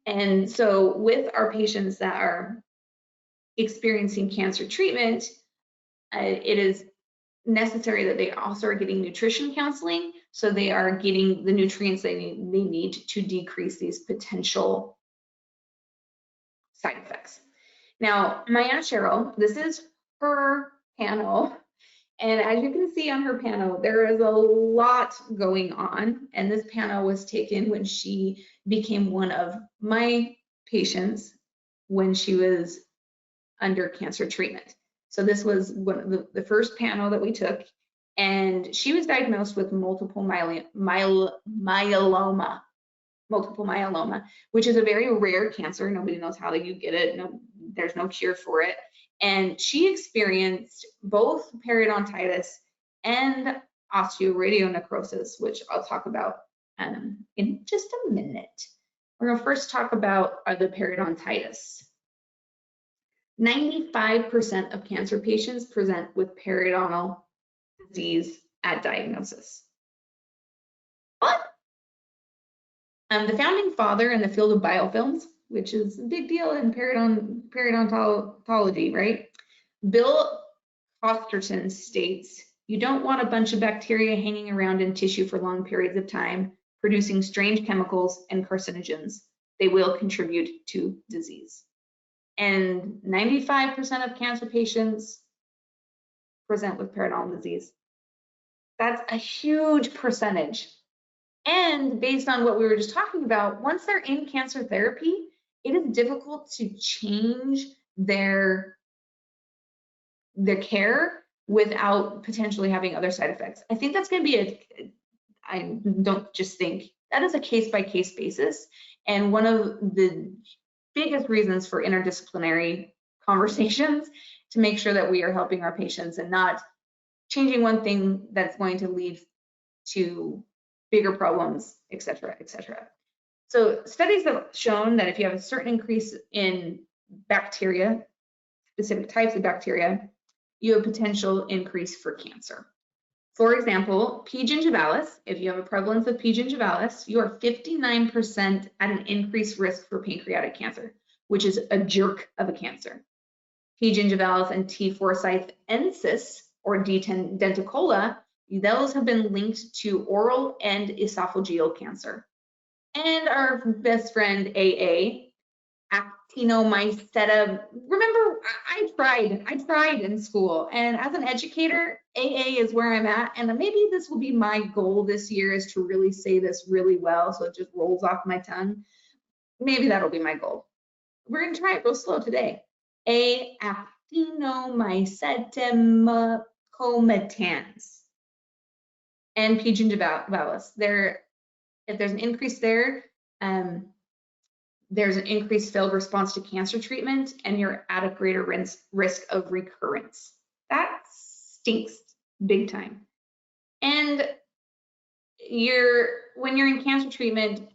And so with our patients that are experiencing cancer treatment, it is necessary that they also are getting nutrition counseling, so they are getting the nutrients they need to decrease these potential side effects. Now, Maya Cheryl, this is her panel, and as you can see on her panel, there is a lot going on, and this panel was taken when she became one of my patients when she was under cancer treatment. So this was one of the first panel that we took, and she was diagnosed with multiple myeloma, which is a very rare cancer. Nobody knows how you get it. There's no cure for it. And she experienced both periodontitis and osteoradionecrosis, which I'll talk about in just a minute. We're going to first talk about the periodontitis. 95% of cancer patients present with periodontal disease at diagnosis. But the founding father in the field of biofilms, which is a big deal in periodontology, right? Bill Costerton states, "You don't want a bunch of bacteria hanging around in tissue for long periods of time, producing strange chemicals and carcinogens. They will contribute to disease." And 95% of cancer patients present with periodontal disease. That's a huge percentage. And based on what we were just talking about, once they're in cancer therapy, it is difficult to change their care without potentially having other side effects. I think that's going to be I don't just think, that is a case-by-case basis. And one of the biggest reasons for interdisciplinary conversations to make sure that we are helping our patients and not changing one thing that's going to lead to bigger problems, et cetera, et cetera. So studies have shown that if you have a certain increase in bacteria, specific types of bacteria, you have potential increase for cancer. For example, P. gingivalis, if you have a prevalence of P. gingivalis, you are 59% at an increased risk for pancreatic cancer, which is a jerk of a cancer. P. gingivalis and T. forsythensis, or D. denticola, those have been linked to oral and esophageal cancer. And our best friend, AA, actinomyceta. Remember, I tried in school, and as an educator, AA is where I'm at, and maybe this will be my goal this year, is to really say this really well so it just rolls off my tongue. Maybe that'll be my goal. We're gonna try it real slow today. Actinomyceta comatans and P. gingivalis. If there's an increase there, there's an increased failed response to cancer treatment, and you're at a greater risk of recurrence. That stinks big time. And when you're in cancer treatment,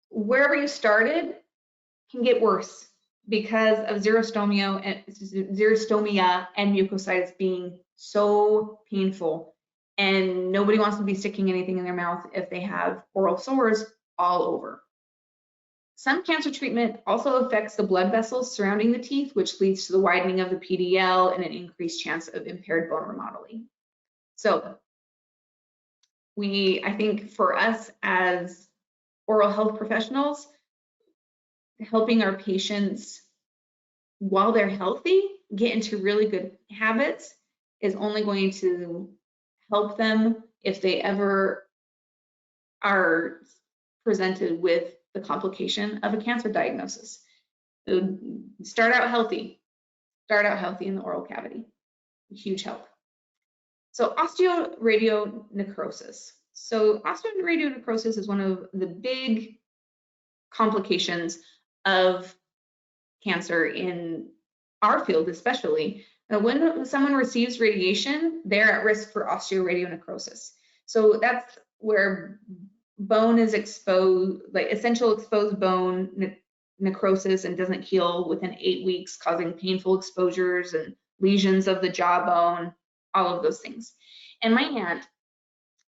wherever you started can get worse because of xerostomia and mucositis being so painful. And nobody wants to be sticking anything in their mouth if they have oral sores all over. Some cancer treatment also affects the blood vessels surrounding the teeth, which leads to the widening of the PDL and an increased chance of impaired bone remodeling. So I think for us as oral health professionals, helping our patients while they're healthy get into really good habits is only going to help them if they ever are presented with the complication of a cancer diagnosis. So start out healthy in the oral cavity. Huge help. So osteoradionecrosis. So osteoradionecrosis is one of the big complications of cancer in our field, especially. When someone receives radiation, they're at risk for osteoradionecrosis. So that's where bone is exposed, like essential exposed bone necrosis, and doesn't heal within 8 weeks, causing painful exposures and lesions of the jawbone, all of those things. And my aunt,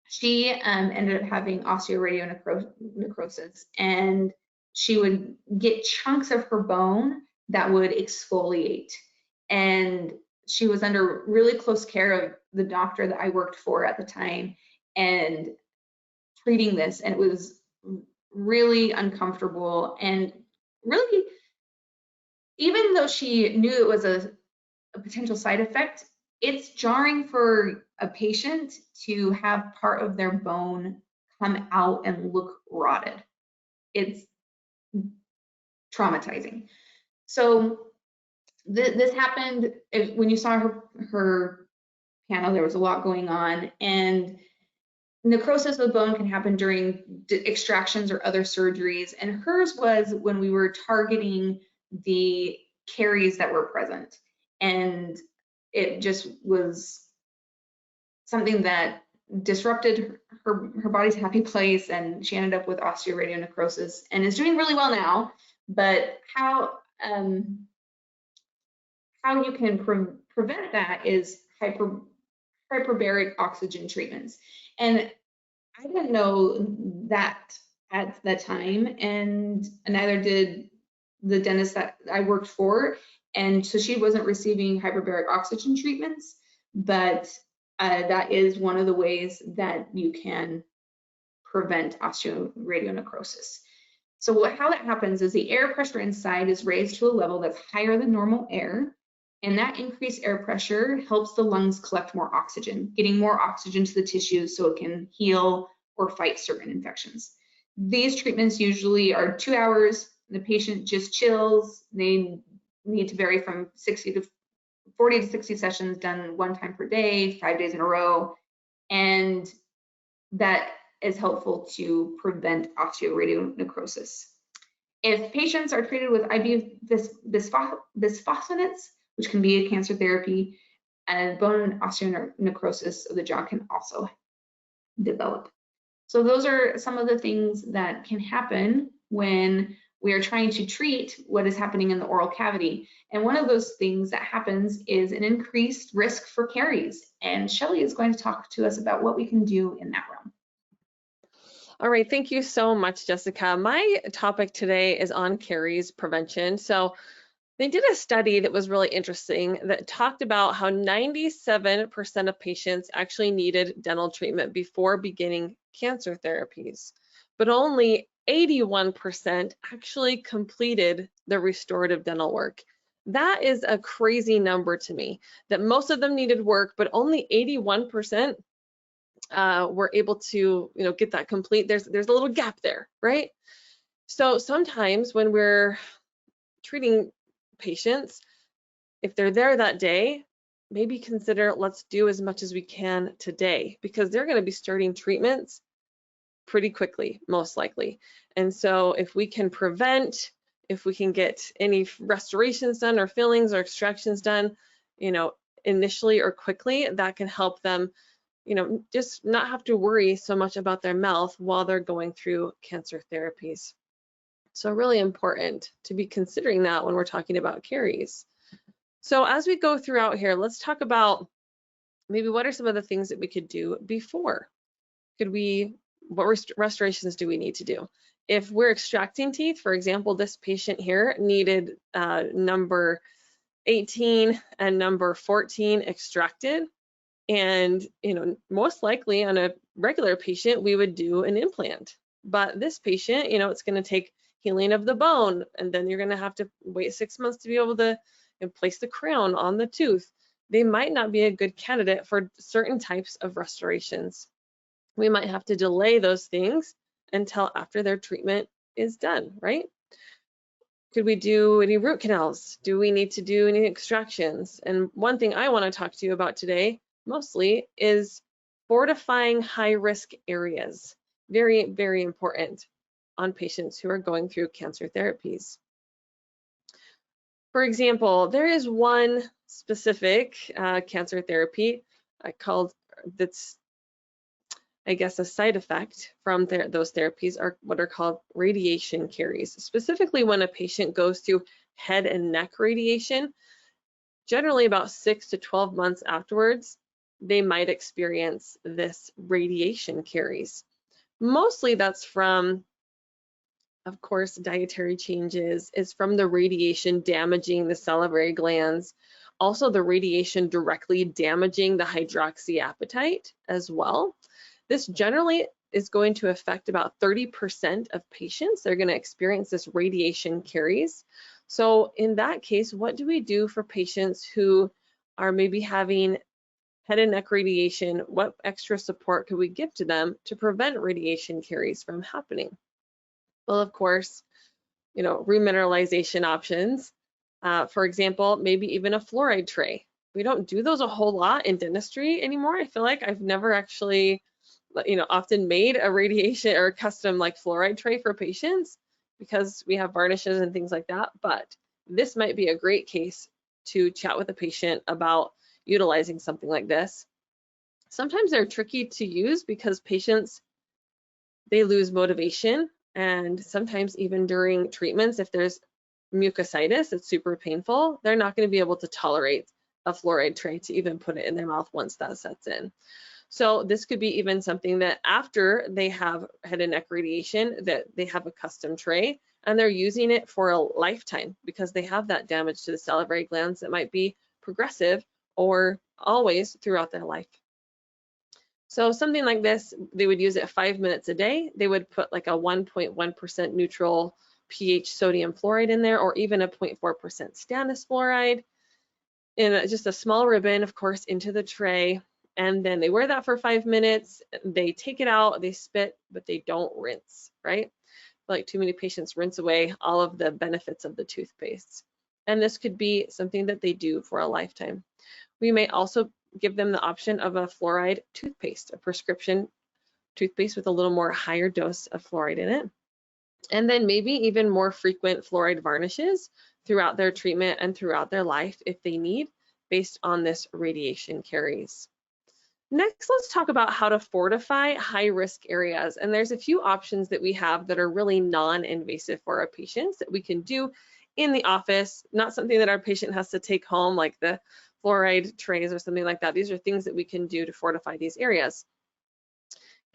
she ended up having osteoradionecrosis, and she would get chunks of her bone that would exfoliate. And she was under really close care of the doctor that I worked for at the time and treating this, and it was really uncomfortable. And really, even though she knew it was a potential side effect, it's jarring for a patient to have part of their bone come out and look rotted. It's traumatizing. So this happened when you saw her panel. There was a lot going on, and necrosis of the bone can happen during extractions or other surgeries, and hers was when we were targeting the caries that were present, and it just was something that disrupted her body's happy place, and she ended up with osteoradionecrosis and is doing really well now. But how you can prevent that is hyperbaric oxygen treatments. And I didn't know that at the time, and neither did the dentist that I worked for. And so she wasn't receiving hyperbaric oxygen treatments, but that is one of the ways that you can prevent osteoradionecrosis. So how that happens is the air pressure inside is raised to a level that's higher than normal air, and that increased air pressure helps the lungs collect more oxygen, getting more oxygen to the tissues so it can heal or fight certain infections. These treatments usually are 2 hours. The patient just chills. They need to vary from 40 to 60 sessions done 1 time per day, 5 days in a row. And that is helpful to prevent osteoradionecrosis. If patients are treated with IV bisphosphonates, which can be a cancer therapy, and bone osteonecrosis of the jaw can also develop. So those are some of the things that can happen when we are trying to treat what is happening in the oral cavity. And one of those things that happens is an increased risk for caries. And Shelley is going to talk to us about what we can do in that realm.
All right, thank you so much, Jessica. My topic today is on caries prevention. So they did a study that was really interesting that talked about how 97% of patients actually needed dental treatment before beginning cancer therapies, but only 81% actually completed the restorative dental work. That is a crazy number to me, that most of them needed work, but only 81% were able to, get that complete. There's a little gap there, right? So sometimes when we're treating patients, if they're there that day, maybe consider let's do as much as we can today, because they're going to be starting treatments pretty quickly, most likely. And so if we can prevent, if we can get any restorations done or fillings or extractions done, initially or quickly, that can help them, just not have to worry so much about their mouth while they're going through cancer therapies. So really important to be considering that when we're talking about caries. So as we go throughout here, let's talk about maybe what are some of the things that we could do before. What restorations do we need to do? If we're extracting teeth, for example, this patient here needed number 18 and number 14 extracted. And, most likely on a regular patient, we would do an implant. But this patient, it's going to take healing of the bone, and then you're going to have to wait 6 months to be able to place the crown on the tooth. They might not be a good candidate for certain types of restorations. We might have to delay those things until after their treatment is done, right? Could we do any root canals? Do we need to do any extractions? And one thing I want to talk to you about today mostly is fortifying high-risk areas. Very, very important on patients who are going through cancer therapies. For example, there is one specific cancer therapy that's, I guess, a side effect from those therapies are what are called radiation caries. Specifically, when a patient goes through head and neck radiation, generally about 6 to 12 months afterwards, they might experience this radiation caries. Mostly that's from, of course, dietary changes. It's from the radiation damaging the salivary glands. Also, the radiation directly damaging the hydroxyapatite as well. This generally is going to affect about 30% of patients. They're going to experience this radiation caries. So in that case, what do we do for patients who are maybe having head and neck radiation? What extra support could we give to them to prevent radiation caries from happening? Well, of course, remineralization options. For example, maybe even a fluoride tray. We don't do those a whole lot in dentistry anymore. I feel like I've never actually, often made a radiation or custom like fluoride tray for patients because we have varnishes and things like that. But this might be a great case to chat with a patient about utilizing something like this. Sometimes they're tricky to use because patients, they lose motivation, and sometimes even during treatments, if there's mucositis, it's super painful, they're not going to be able to tolerate a fluoride tray to even put it in their mouth once that sets in. So this could be even something that after they have head and neck radiation, that they have a custom tray and they're using it for a lifetime because they have that damage to the salivary glands that might be progressive or always throughout their life. So something like this, they would use it 5 minutes a day. They would put like a 1.1% neutral pH sodium fluoride in there, or even a 0.4% stannous fluoride in just a small ribbon, of course, into the tray. And then they wear that for 5 minutes. They take it out, they spit, but they don't rinse, right? Like too many patients rinse away all of the benefits of the toothpaste. And this could be something that they do for a lifetime. We may also give them the option of a fluoride toothpaste, a prescription toothpaste with a little more higher dose of fluoride in it. And then maybe even more frequent fluoride varnishes throughout their treatment and throughout their life if they need, based on this radiation caries. Next, let's talk about how to fortify high-risk areas. And there's a few options that we have that are really non-invasive for our patients that we can do in the office, not something that our patient has to take home, like the fluoride trays or something like that. These are things that we can do to fortify these areas.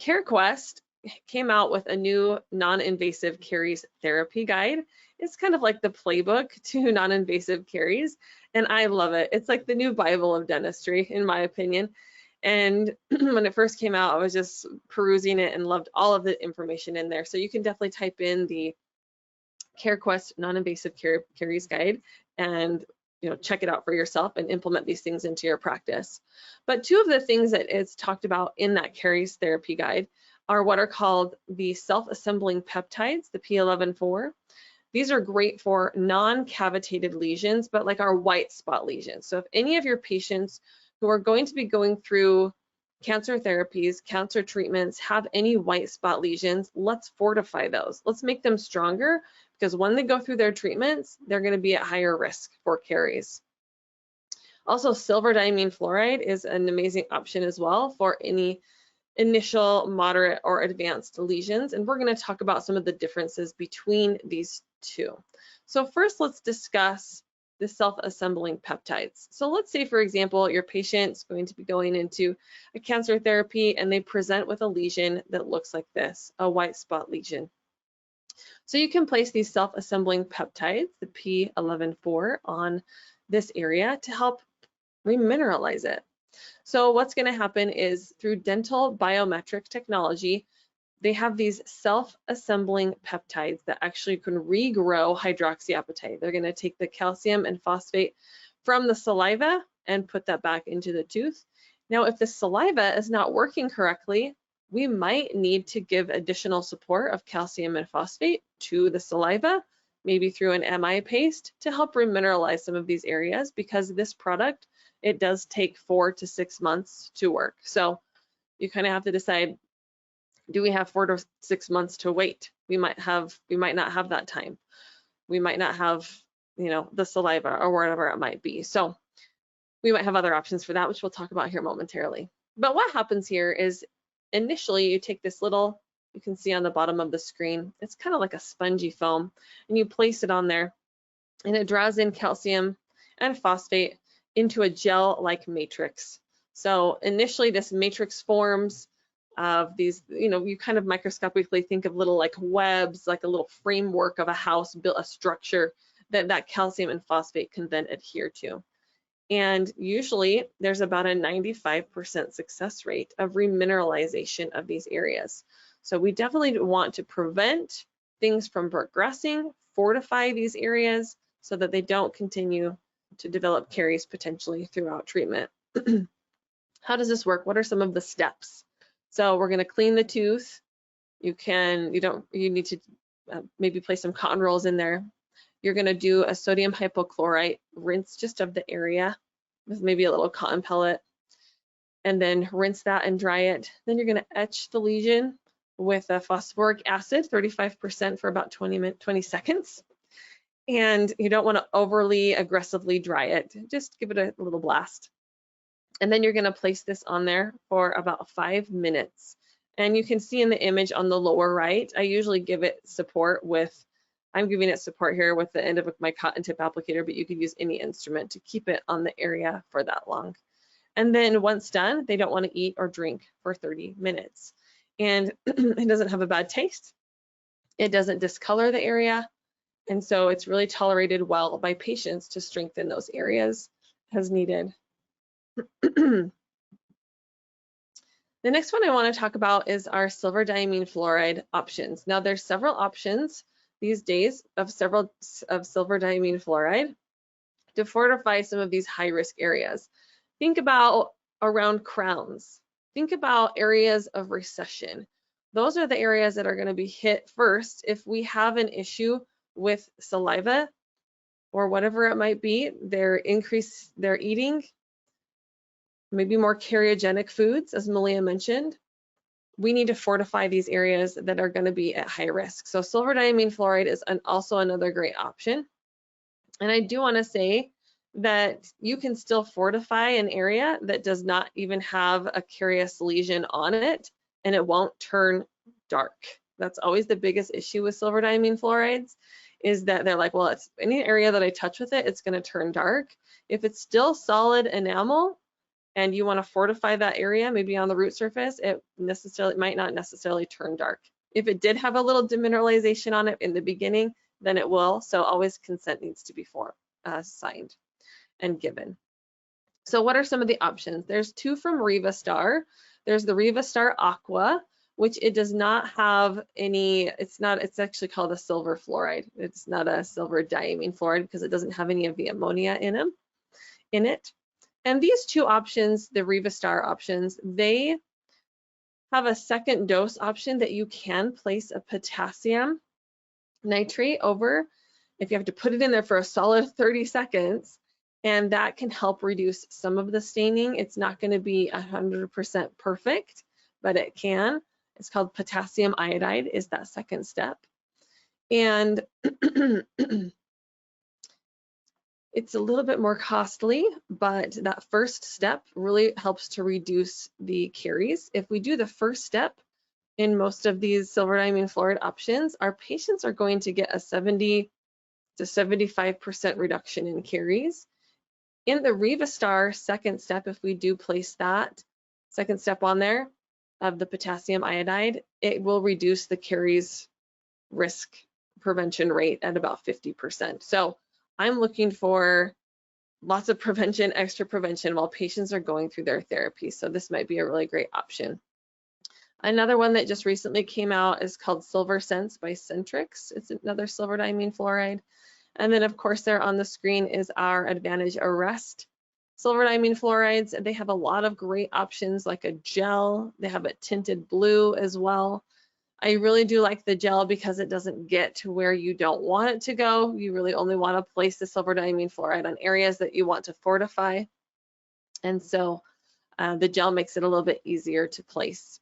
CareQuest came out with a new non-invasive caries therapy guide. It's kind of like the playbook to non-invasive caries, and I love it. It's like the new Bible of dentistry, in my opinion. And when it first came out, I was just perusing it and loved all of the information in there. So you can definitely type in the CareQuest non-invasive caries guide and check it out for yourself and implement these things into your practice. But two of the things that is talked about in that caries therapy guide are what are called the self-assembling peptides, the P11-4. These are great for non-cavitated lesions, but like our white spot lesions. So if any of your patients who are going to be going through cancer therapies, cancer treatments, have any white spot lesions, let's fortify those. Let's make them stronger, because when they go through their treatments, they're going to be at higher risk for caries. Also, silver diamine fluoride is an amazing option as well for any initial, moderate, or advanced lesions. And we're going to talk about some of the differences between these two. So first, let's discuss the self-assembling peptides. So let's say, for example, your patient's going to be going into a cancer therapy and they present with a lesion that looks like this, a white spot lesion. So you can place these self-assembling peptides, the P11-4, on this area to help remineralize it. So what's going to happen is through dental biometric technology, they have these self-assembling peptides that actually can regrow hydroxyapatite. They're going to take the calcium and phosphate from the saliva and put that back into the tooth. Now, if the saliva is not working correctly, we might need to give additional support of calcium and phosphate to the saliva, maybe through an MI paste, to help remineralize some of these areas, because this product, it does take 4 to 6 months to work. So you kind of have to decide, do we have 4 to 6 months to wait? We might not have that time. We might not have, the saliva or whatever it might be. So we might have other options for that, which we'll talk about here momentarily. But what happens here is initially you take this little, you can see on the bottom of the screen, it's kind of like a spongy foam, and you place it on there, and it draws in calcium and phosphate into a gel-like matrix. So initially this matrix forms of these, you kind of microscopically think of little like webs, like a little framework of a house, built a structure that calcium and phosphate can then adhere to. And usually there's about a 95% success rate of remineralization of these areas. So we definitely want to prevent things from progressing, fortify these areas so that they don't continue to develop caries potentially throughout treatment. How does this work? What are some of the steps? So we're going to clean the tooth. You need to maybe place some cotton rolls in there. You're going to do a sodium hypochlorite rinse just of the area with maybe a little cotton pellet, and then rinse that and dry it. Then you're going to etch the lesion with a phosphoric acid, 35% for about 20 seconds. And you don't want to overly aggressively dry it. Just give it a little blast. And then you're going to place this on there for about 5 minutes. And you can see in the image on the lower right, I usually give it support with, I'm giving it support here with the end of my cotton tip applicator, but you could use any instrument to keep it on the area for that long. And then once done, they don't want to eat or drink for 30 minutes. And it doesn't have a bad taste. It doesn't discolor the area. And so it's really tolerated well by patients to strengthen those areas as needed. The next one I want to talk about is our silver diamine fluoride options. Now there's several options these days of silver diamine fluoride to fortify some of these high risk areas. Think about around crowns. Think about areas of recession those are the areas that are going to be hit first if we have an issue with saliva or whatever it might be. They're eating maybe more cariogenic foods, as Malia mentioned. We need to fortify these areas that are going to be at high risk. So silver diamine fluoride is also another great option. And I do want to say that you can still fortify an area that does not even have a carious lesion on it, and it won't turn dark. That's always the biggest issue with silver diamine fluorides, is that they're like, well, it's any area that I touch with it, it's going to turn dark. If it's still solid enamel and you want to fortify that area, maybe on the root surface, it might not necessarily turn dark. If it did have a little demineralization on it in the beginning, then it will. So always consent needs to be signed and given. So what are some of the options? There's two from Rivastar. There's the Rivastar Aqua, which it does not have any, it's actually called a silver fluoride. It's not a silver diamine fluoride because it doesn't have any of the ammonia in it. And these two options, the Rivastar options, they have a second dose option that you can place a potassium nitrate over if you have to put it in there for a solid 30 seconds, and that can help reduce some of the staining. It's not going to be 100% perfect, but it can. It's called potassium iodide is that second step. And it's a little bit more costly, but that first step really helps to reduce the caries. If we do the first step in most of these silver diamine fluoride options, our patients are going to get a 70 to 75% reduction in caries. In the Rivastar second step, if we do place that second step on there of the potassium iodide, it will reduce the caries risk prevention rate at about 50%. So I'm looking for lots of prevention, extra prevention while patients are going through their therapy. So this might be a really great option. Another one that just recently came out is called Silver Sense by Centrix. It's another silver diamine fluoride. And then of course there on the screen is our Advantage Arrest silver diamine fluorides. They have a lot of great options like a gel. They have a tinted blue as well. I really do like the gel because it doesn't get to where you don't want it to go. You really only want to place the silver diamine fluoride on areas that you want to fortify. And so the gel makes it a little bit easier to place.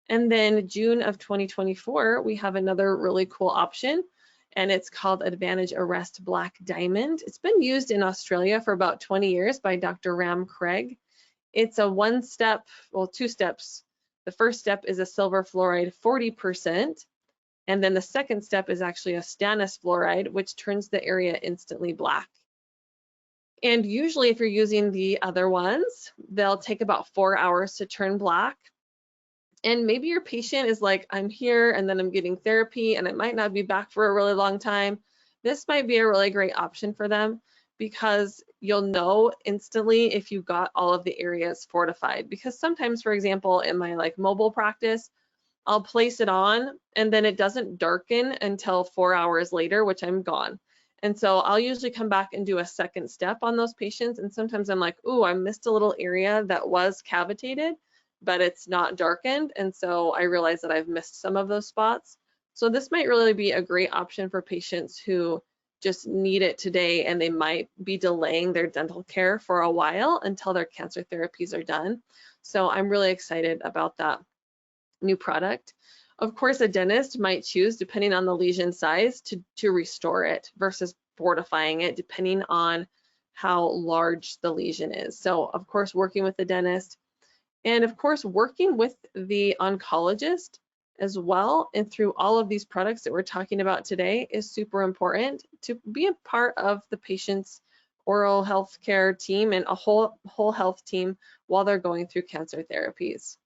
And then June of 2024, we have another really cool option, and it's called Advantage Arrest Black Diamond. It's been used in Australia for about 20 years by Dr. Ram Craig. It's a two steps. The first step is a silver fluoride 40%, and then the second step is actually a stannous fluoride, which turns the area instantly black. And usually if you're using the other ones, they'll take about 4 hours to turn black. And maybe your patient is like, I'm here and then I'm getting therapy and it might not be back for a really long time. This might be a really great option for them because you'll know instantly if you got all of the areas fortified. Because sometimes, for example, in my mobile practice, I'll place it on and then it doesn't darken until 4 hours later, which I'm gone. And so I'll usually come back and do a second step on those patients. And sometimes I'm like, ooh, I missed a little area that was cavitated, but it's not darkened. And so I realize that I've missed some of those spots. So this might really be a great option for patients who just need it today and they might be delaying their dental care for a while until their cancer therapies are done. So I'm really excited about that new product. Of course, a dentist might choose, depending on the lesion size, to restore it versus fortifying it, depending on how large the lesion is. So of course, working with the dentist, and of course, working with the oncologist as well, and through all of these products that we're talking about today is super important to be a part of the patient's oral health care team and a whole health team while they're going through cancer therapies.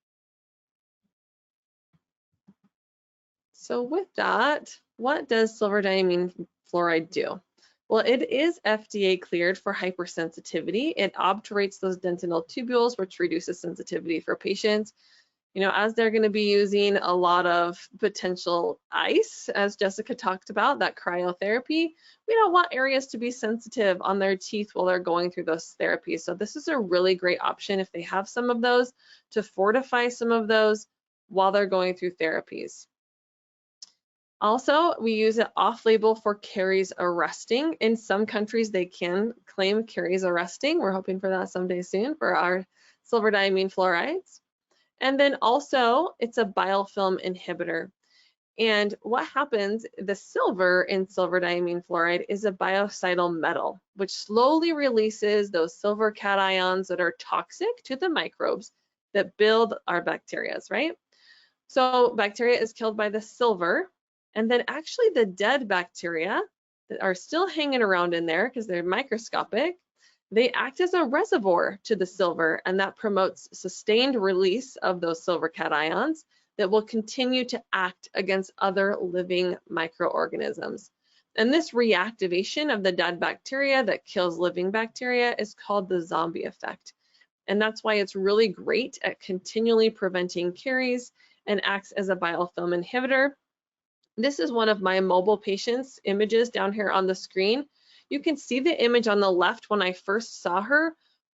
So with that, what does silver diamine fluoride do? Well, it is FDA cleared for hypersensitivity. It obturates those dentinal tubules, which reduces sensitivity for patients. You know, as they're going to be using a lot of potential ice, as Jessica talked about, that cryotherapy, we don't want areas to be sensitive on their teeth while they're going through those therapies. So this is a really great option if they have some of those, to fortify some of those while they're going through therapies. Also, we use it off-label for caries arresting. In some countries, they can claim caries arresting. We're hoping for that someday soon for our silver diamine fluorides. And then also, it's a biofilm inhibitor. And what happens, the silver in silver diamine fluoride is a biocidal metal, which slowly releases those silver cations that are toxic to the microbes that build our bacteria, right? So bacteria is killed by the silver, and then actually the dead bacteria that are still hanging around in there because they're microscopic, they act as a reservoir to the silver, and that promotes sustained release of those silver cations that will continue to act against other living microorganisms. And this reactivation of the dead bacteria that kills living bacteria is called the zombie effect. And that's why it's really great at continually preventing caries and acts as a biofilm inhibitor. This is one of my mobile patients' images down here on the screen. You can see the image on the left. When I first saw her,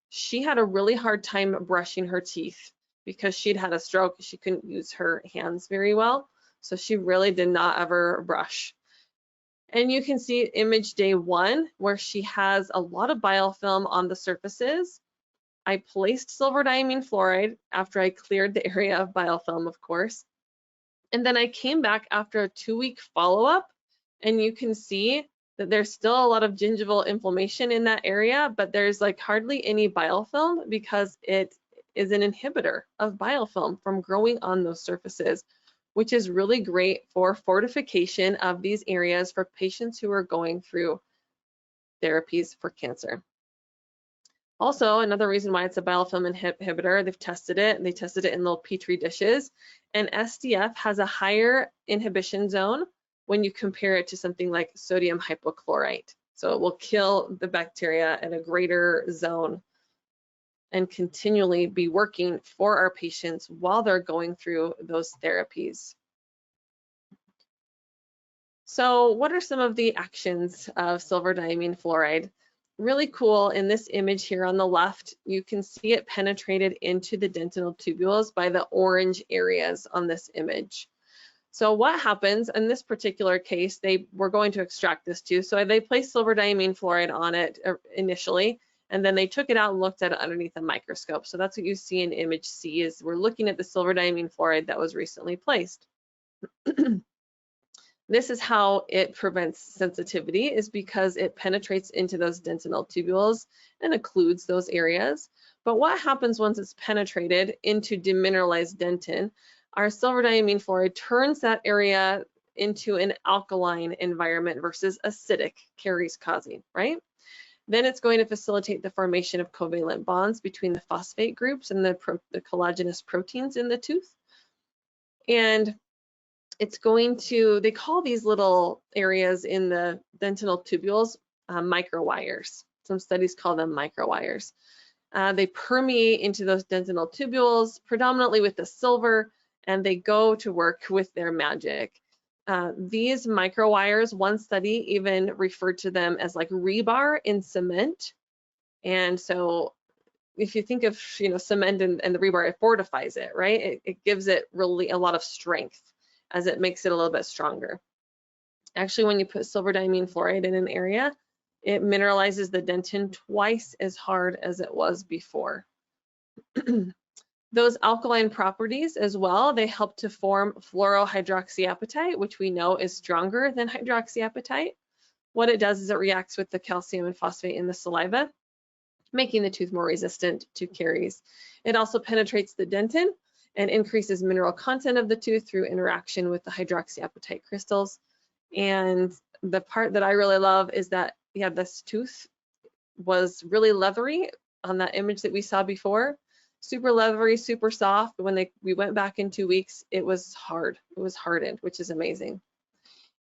she had a really hard time brushing her teeth because she'd had a stroke. She couldn't use her hands very well, so she really did not ever brush. And you can see image day 1 where she has a lot of biofilm on the surfaces. I placed silver diamine fluoride after I cleared the area of biofilm, of course. And then I came back after a 2-week follow-up, and you can see that there's still a lot of gingival inflammation in that area, but there's like hardly any biofilm because it is an inhibitor of biofilm from growing on those surfaces, which is really great for fortification of these areas for patients who are going through therapies for cancer. Also, another reason why it's a biofilm inhibitor, they've tested it. They tested it in little petri dishes, and SDF has a higher inhibition zone when you compare it to something like sodium hypochlorite. So it will kill the bacteria at a greater zone and continually be working for our patients while they're going through those therapies. So what are some of the actions of silver diamine fluoride? Really cool, in this image here on the left, you can see it penetrated into the dentinal tubules by the orange areas on this image. So what happens in this particular case, they were going to extract this too. So they placed silver diamine fluoride on it initially, and then they took it out and looked at it underneath a microscope. So that's what you see in image C, is we're looking at the silver diamine fluoride that was recently placed. This is how it prevents sensitivity, is because it penetrates into those dentinal tubules and occludes those areas. But what happens once it's penetrated into demineralized dentin? Our silver diamine fluoride turns that area into an alkaline environment versus acidic, caries causing, right? Then it's going to facilitate the formation of covalent bonds between the phosphate groups and the collagenous proteins in the tooth. And it's going to, they call these little areas in the dentinal tubules microwires. Some studies call them microwires. They permeate into those dentinal tubules, predominantly with the silver, and they go to work with their magic. These microwires, one study even referred to them as like rebar in cement. And so if you think of, you know, cement and the rebar, it fortifies it, right? It gives it really a lot of strength, as it makes it a little bit stronger. Actually, when you put silver diamine fluoride in an area, it mineralizes the dentin twice as hard as it was before. Those alkaline properties as well, they help to form fluorohydroxyapatite, which we know is stronger than hydroxyapatite. What it does is it reacts with the calcium and phosphate in the saliva, making the tooth more resistant to caries. It also penetrates the dentin and increases mineral content of the tooth through interaction with the hydroxyapatite crystals. And the part that I really love is that, yeah, this tooth was really leathery on that image that we saw before. Super leathery, super soft. But when we went back in 2 weeks, it was hard. It was hardened, which is amazing.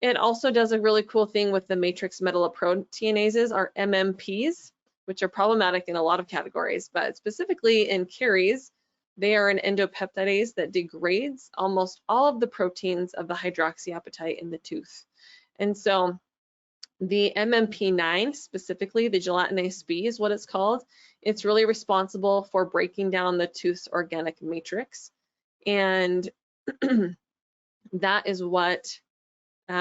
It also does a really cool thing with the matrix metalloproteinases, or MMPs, which are problematic in a lot of categories, but specifically in caries, they are an endopeptidase that degrades almost all of the proteins of the hydroxyapatite in the tooth. And so the MMP9, specifically the gelatinase B is what it's called. It's really responsible for breaking down the tooth's organic matrix. And that is what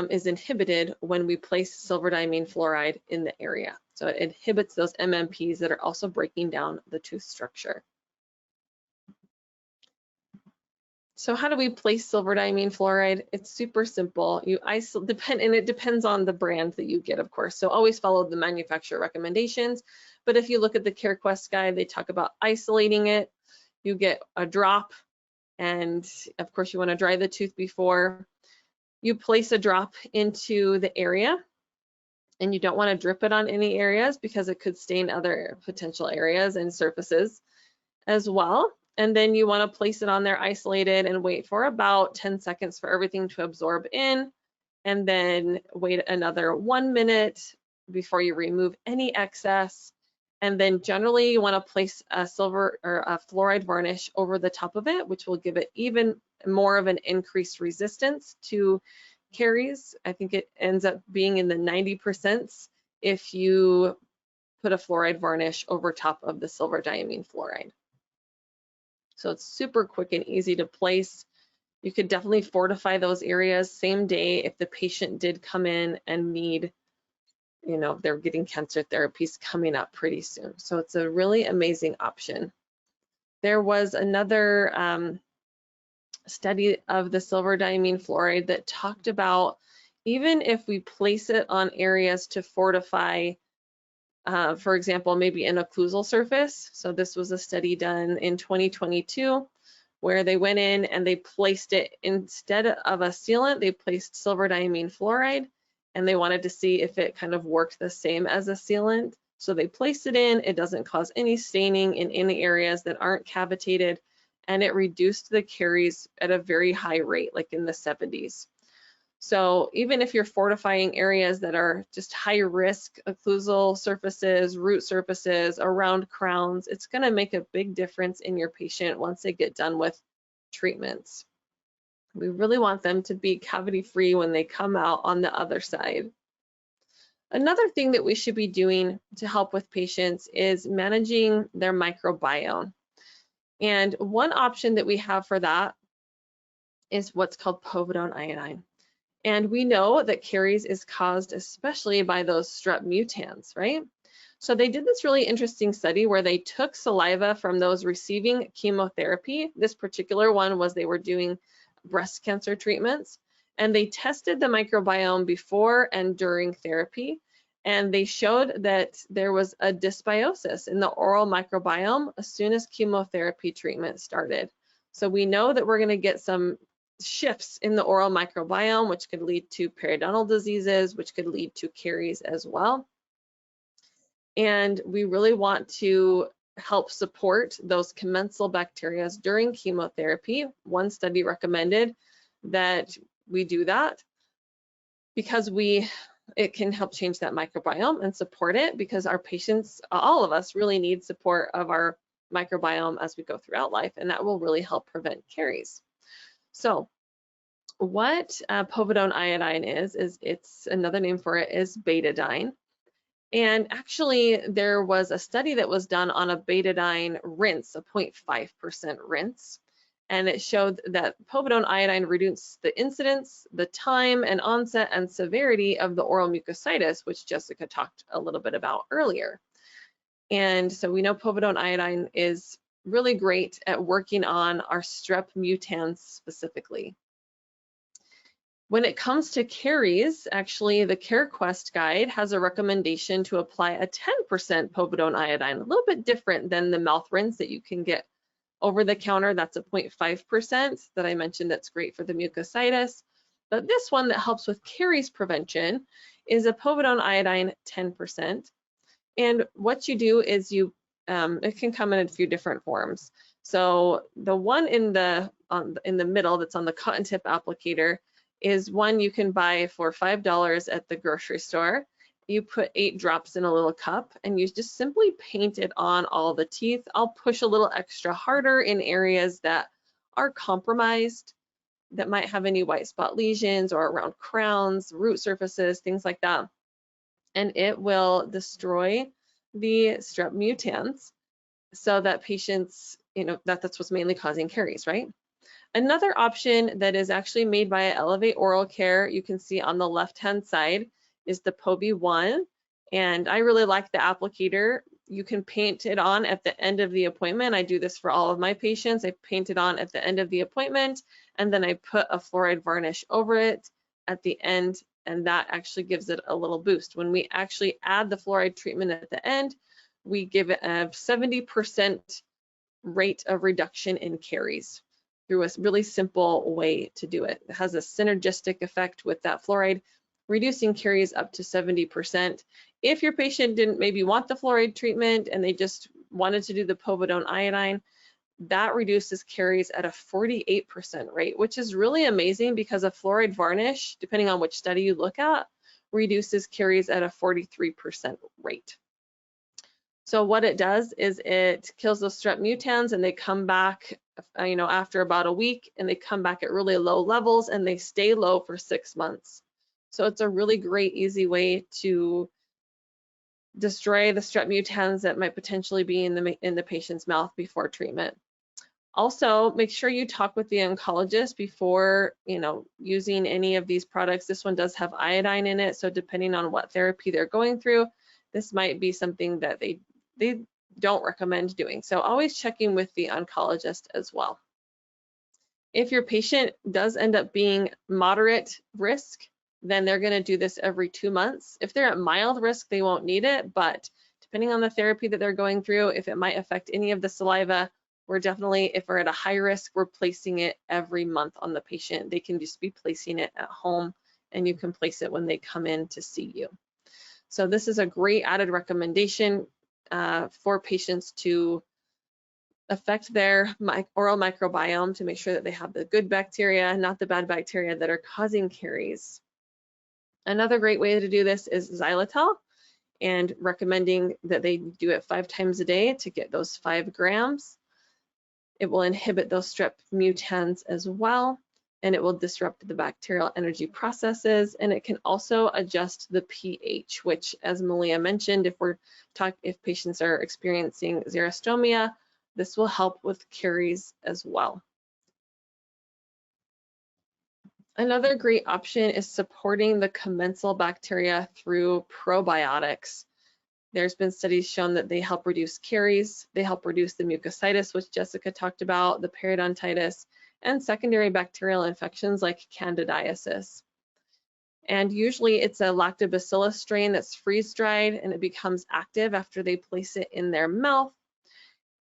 is inhibited when we place silver diamine fluoride in the area. So it inhibits those MMPs that are also breaking down the tooth structure. So how do we place silver diamine fluoride? It's super simple. You isolate, and it depends on the brand that you get, of course. So always follow the manufacturer recommendations. But if you look at the CareQuest guide, they talk about isolating it. You get a drop, and of course you want to dry the tooth before. You place a drop into the area, and you don't want to drip it on any areas because it could stain other potential areas and surfaces as well. And then you want to place it on there isolated and wait for about 10 seconds for everything to absorb in, and then wait another 1 minute before you remove any excess. And then generally you want to place a silver or a fluoride varnish over the top of it, which will give it even more of an increased resistance to caries. I think it ends up being in the 90% if you put a fluoride varnish over top of the silver diamine fluoride. So it's super quick and easy to place. You could definitely fortify those areas same day if the patient did come in and need, you know, they're getting cancer therapies coming up pretty soon. So it's a really amazing option. There was another study of the silver diamine fluoride that talked about even if we place it on areas to fortify, for example, maybe an occlusal surface. So this was a study done in 2022 where they went in and they placed it, instead of a sealant, they placed silver diamine fluoride, and they wanted to see if it kind of worked the same as a sealant. So they placed it in, it doesn't cause any staining in any areas that aren't cavitated, and it reduced the caries at a very high rate, like in the 70s. So even if you're fortifying areas that are just high risk occlusal surfaces, root surfaces, around crowns, it's going to make a big difference in your patient once they get done with treatments. We really want them to be cavity free when they come out on the other side. Another thing that we should be doing to help with patients is managing their microbiome. And one option that we have for that is what's called povidone iodine. And we know that caries is caused especially by those strep mutans, right? So they did this really interesting study where they took saliva from those receiving chemotherapy. This particular one was they were doing breast cancer treatments, and they tested the microbiome before and during therapy. And they showed that there was a dysbiosis in the oral microbiome as soon as chemotherapy treatment started. So we know that we're going to get some shifts in the oral microbiome, which could lead to periodontal diseases, which could lead to caries as well. And we really want to help support those commensal bacteria during chemotherapy. One study recommended that we do that because it can help change that microbiome and support it, because our patients, all of us, really need support of our microbiome as we go throughout life, and that will really help prevent caries. So what povidone iodine is it's another name for it is betadine. And actually there was a study that was done on a betadine rinse, a 0.5% rinse, and it showed that povidone iodine reduced the incidence, the time and onset and severity of the oral mucositis, which Jessica talked a little bit about earlier. And so we know povidone iodine is really great at working on our strep mutans specifically. When it comes to caries, actually the CareQuest guide has a recommendation to apply a 10% povidone iodine, a little bit different than the mouth rinse that you can get over the counter. That's a 0.5% that I mentioned that's great for the mucositis. But this one that helps with caries prevention is a povidone iodine 10%. And what you do is it can come in a few different forms. So the one in the middle that's on the cotton tip applicator is one you can buy for $5 at the grocery store. You put 8 drops in a little cup and you just simply paint it on all the teeth. I'll push a little extra harder in areas that are compromised, that might have any white spot lesions or around crowns, root surfaces, things like that. And it will destroy the strep mutans so that patients, that's what's mainly causing caries, right? Another option that is actually made by Elevate Oral Care, you can see on the left-hand side, is the Poby 1. And I really like the applicator. You can paint it on at the end of the appointment. I do this for all of my patients. I paint it on at the end of the appointment, and then I put a fluoride varnish over it at the end, and that actually gives it a little boost. When we actually add the fluoride treatment at the end, we give it a 70% rate of reduction in caries through a really simple way to do it. It has a synergistic effect with that fluoride, reducing caries up to 70%. If your patient didn't maybe want the fluoride treatment and they just wanted to do the povidone iodine, that reduces caries at a 48% rate, which is really amazing because a fluoride varnish, depending on which study you look at, reduces caries at a 43% rate. So what it does is it kills those strep mutans, and they come back, after about a week, and they come back at really low levels, and they stay low for 6 months. So it's a really great, easy way to destroy the strep mutans that might potentially be in the patient's mouth before treatment. Also, make sure you talk with the oncologist before, using any of these products. This one does have iodine in it, so depending on what therapy they're going through, this might be something that they don't recommend doing. So always checking with the oncologist as well. If your patient does end up being moderate risk, then they're going to do this every 2 months. If they're at mild risk, they won't need it, but depending on the therapy that they're going through, if it might affect any of the saliva, we're definitely, if we're at a high risk, we're placing it every month on the patient. They can just be placing it at home, and you can place it when they come in to see you. So this is a great added recommendation for patients to affect their oral microbiome to make sure that they have the good bacteria, not the bad bacteria that are causing caries. Another great way to do this is xylitol, and recommending that they do it 5 times a day to get those 5 grams. It will inhibit those strep mutans as well, and it will disrupt the bacterial energy processes, and it can also adjust the pH, which, as Malia mentioned, if patients are experiencing xerostomia, this will help with caries as well. Another great option is supporting the commensal bacteria through probiotics. There's been studies shown that they help reduce caries, they help reduce the mucositis, which Jessica talked about, the periodontitis, and secondary bacterial infections like candidiasis. And usually it's a lactobacillus strain that's freeze-dried, and it becomes active after they place it in their mouth.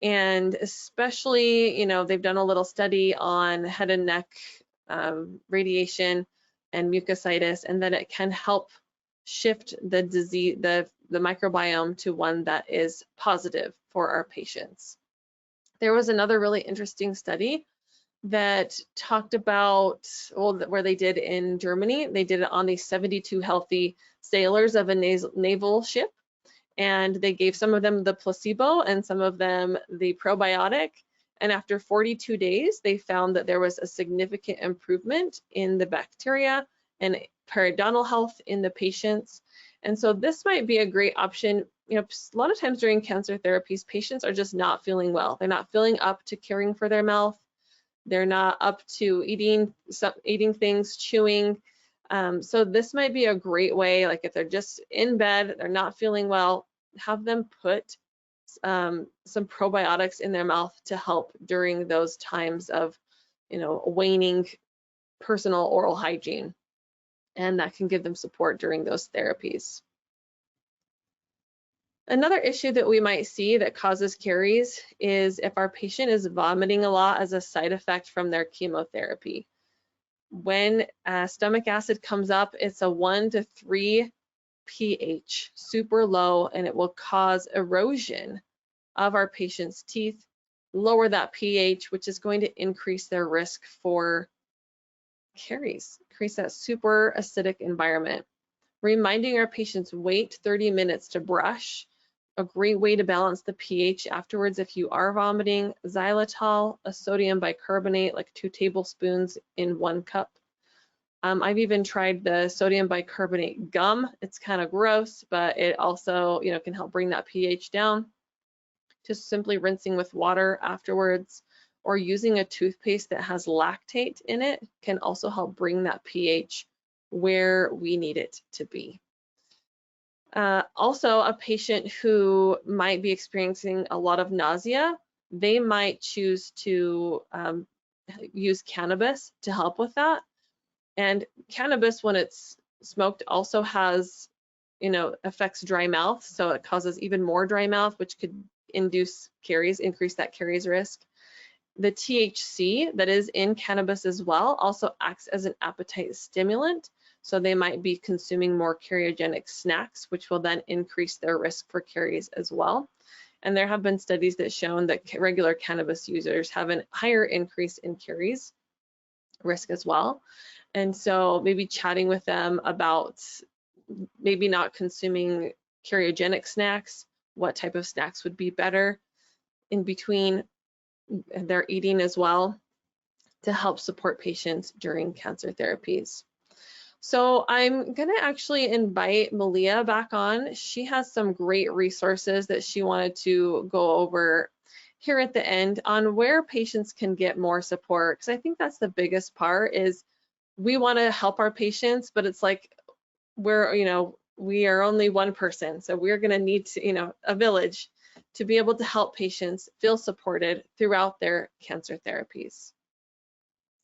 And especially, they've done a little study on head and neck radiation and mucositis, and that it can help shift the disease, the microbiome to one that is positive for our patients. There was another really interesting study that talked about, where they did in Germany. They did it on the 72 healthy sailors of a naval ship, and they gave some of them the placebo and some of them the probiotic. And after 42 days, they found that there was a significant improvement in the bacteria and periodontal health in the patients. And so this might be a great option. A lot of times during cancer therapies, patients are just not feeling well. They're not feeling up to caring for their mouth. They're not up to eating things, chewing. So this might be a great way, like if they're just in bed, they're not feeling well, have them put some probiotics in their mouth to help during those times of, waning personal oral hygiene. And that can give them support during those therapies. Another issue that we might see that causes caries is if our patient is vomiting a lot as a side effect from their chemotherapy. When stomach acid comes up, it's a 1 to 3 pH, super low, and it will cause erosion of our patient's teeth, lower that pH, which is going to increase their risk for caries, increase that super acidic environment. Reminding our patients wait 30 minutes to brush, a great way to balance the pH afterwards if you are vomiting. Xylitol, a sodium bicarbonate, like 2 tablespoons in 1 cup. I've even tried the sodium bicarbonate gum. It's kind of gross, but it also, can help bring that pH down. Just simply rinsing with water afterwards, or using a toothpaste that has lactate in it can also help bring that pH where we need it to be. Also, a patient who might be experiencing a lot of nausea, they might choose to use cannabis to help with that. And cannabis, when it's smoked, also has, affects dry mouth. So it causes even more dry mouth, which could induce caries, increase that caries risk. The THC that is in cannabis as well also acts as an appetite stimulant. So they might be consuming more cariogenic snacks, which will then increase their risk for caries as well. And there have been studies that shown that regular cannabis users have a higher increase in caries risk as well. And so maybe chatting with them about maybe not consuming cariogenic snacks, what type of snacks would be better in between their eating as well, to help support patients during cancer therapies. So I'm going to actually invite Malia back on. She has some great resources that she wanted to go over here at the end on where patients can get more support, because I think that's the biggest part. Is we want to help our patients, but it's like we are only one person, so we're going to need to, a village to be able to help patients feel supported throughout their cancer therapies.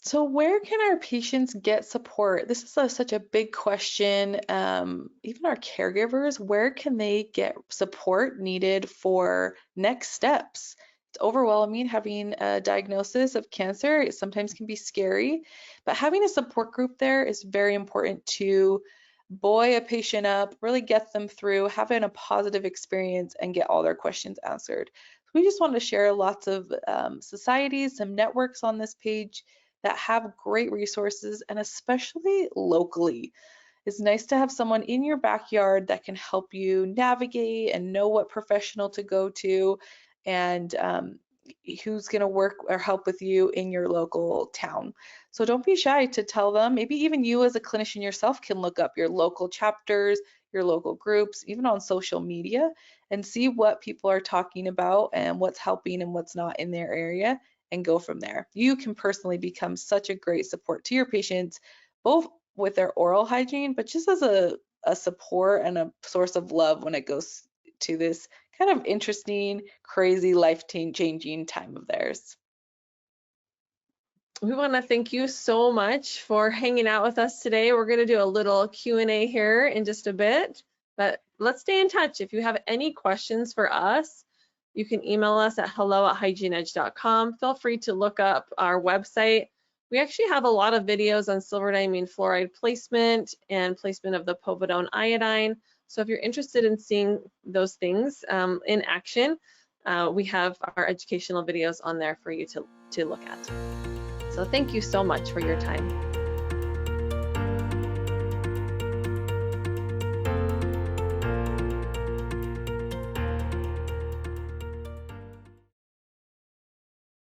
So where can our patients get support? This is such a big question. Even our caregivers, where can they get support needed for next steps? It's overwhelming having a diagnosis of cancer. It sometimes can be scary, but having a support group there is very important to buoy a patient up, really get them through, having a positive experience and get all their questions answered. We just want to share lots of societies, some networks on this page that have great resources, and especially locally. It's nice to have someone in your backyard that can help you navigate and know what professional to go to, and who's going to work or help with you in your local town. So don't be shy to tell them. Maybe even you as a clinician yourself can look up your local chapters, your local groups, even on social media, and see what people are talking about and what's helping and what's not in their area, and go from there. You can personally become such a great support to your patients, both with their oral hygiene, but just as a support and a source of love when it goes to this kind of interesting, crazy, life-changing time of theirs.
We want to thank you so much for hanging out with us today. We're going to do a little Q&A here in just a bit, but let's stay in touch. If you have any questions for us, you can email us at hello@hygieneedge.com. Feel free to look up our website. We actually have a lot of videos on silverdiamine fluoride placement and placement of the povidone iodine. So if you're interested in seeing those things in action, we have our educational videos on there for you to look at. So thank you so much for your time.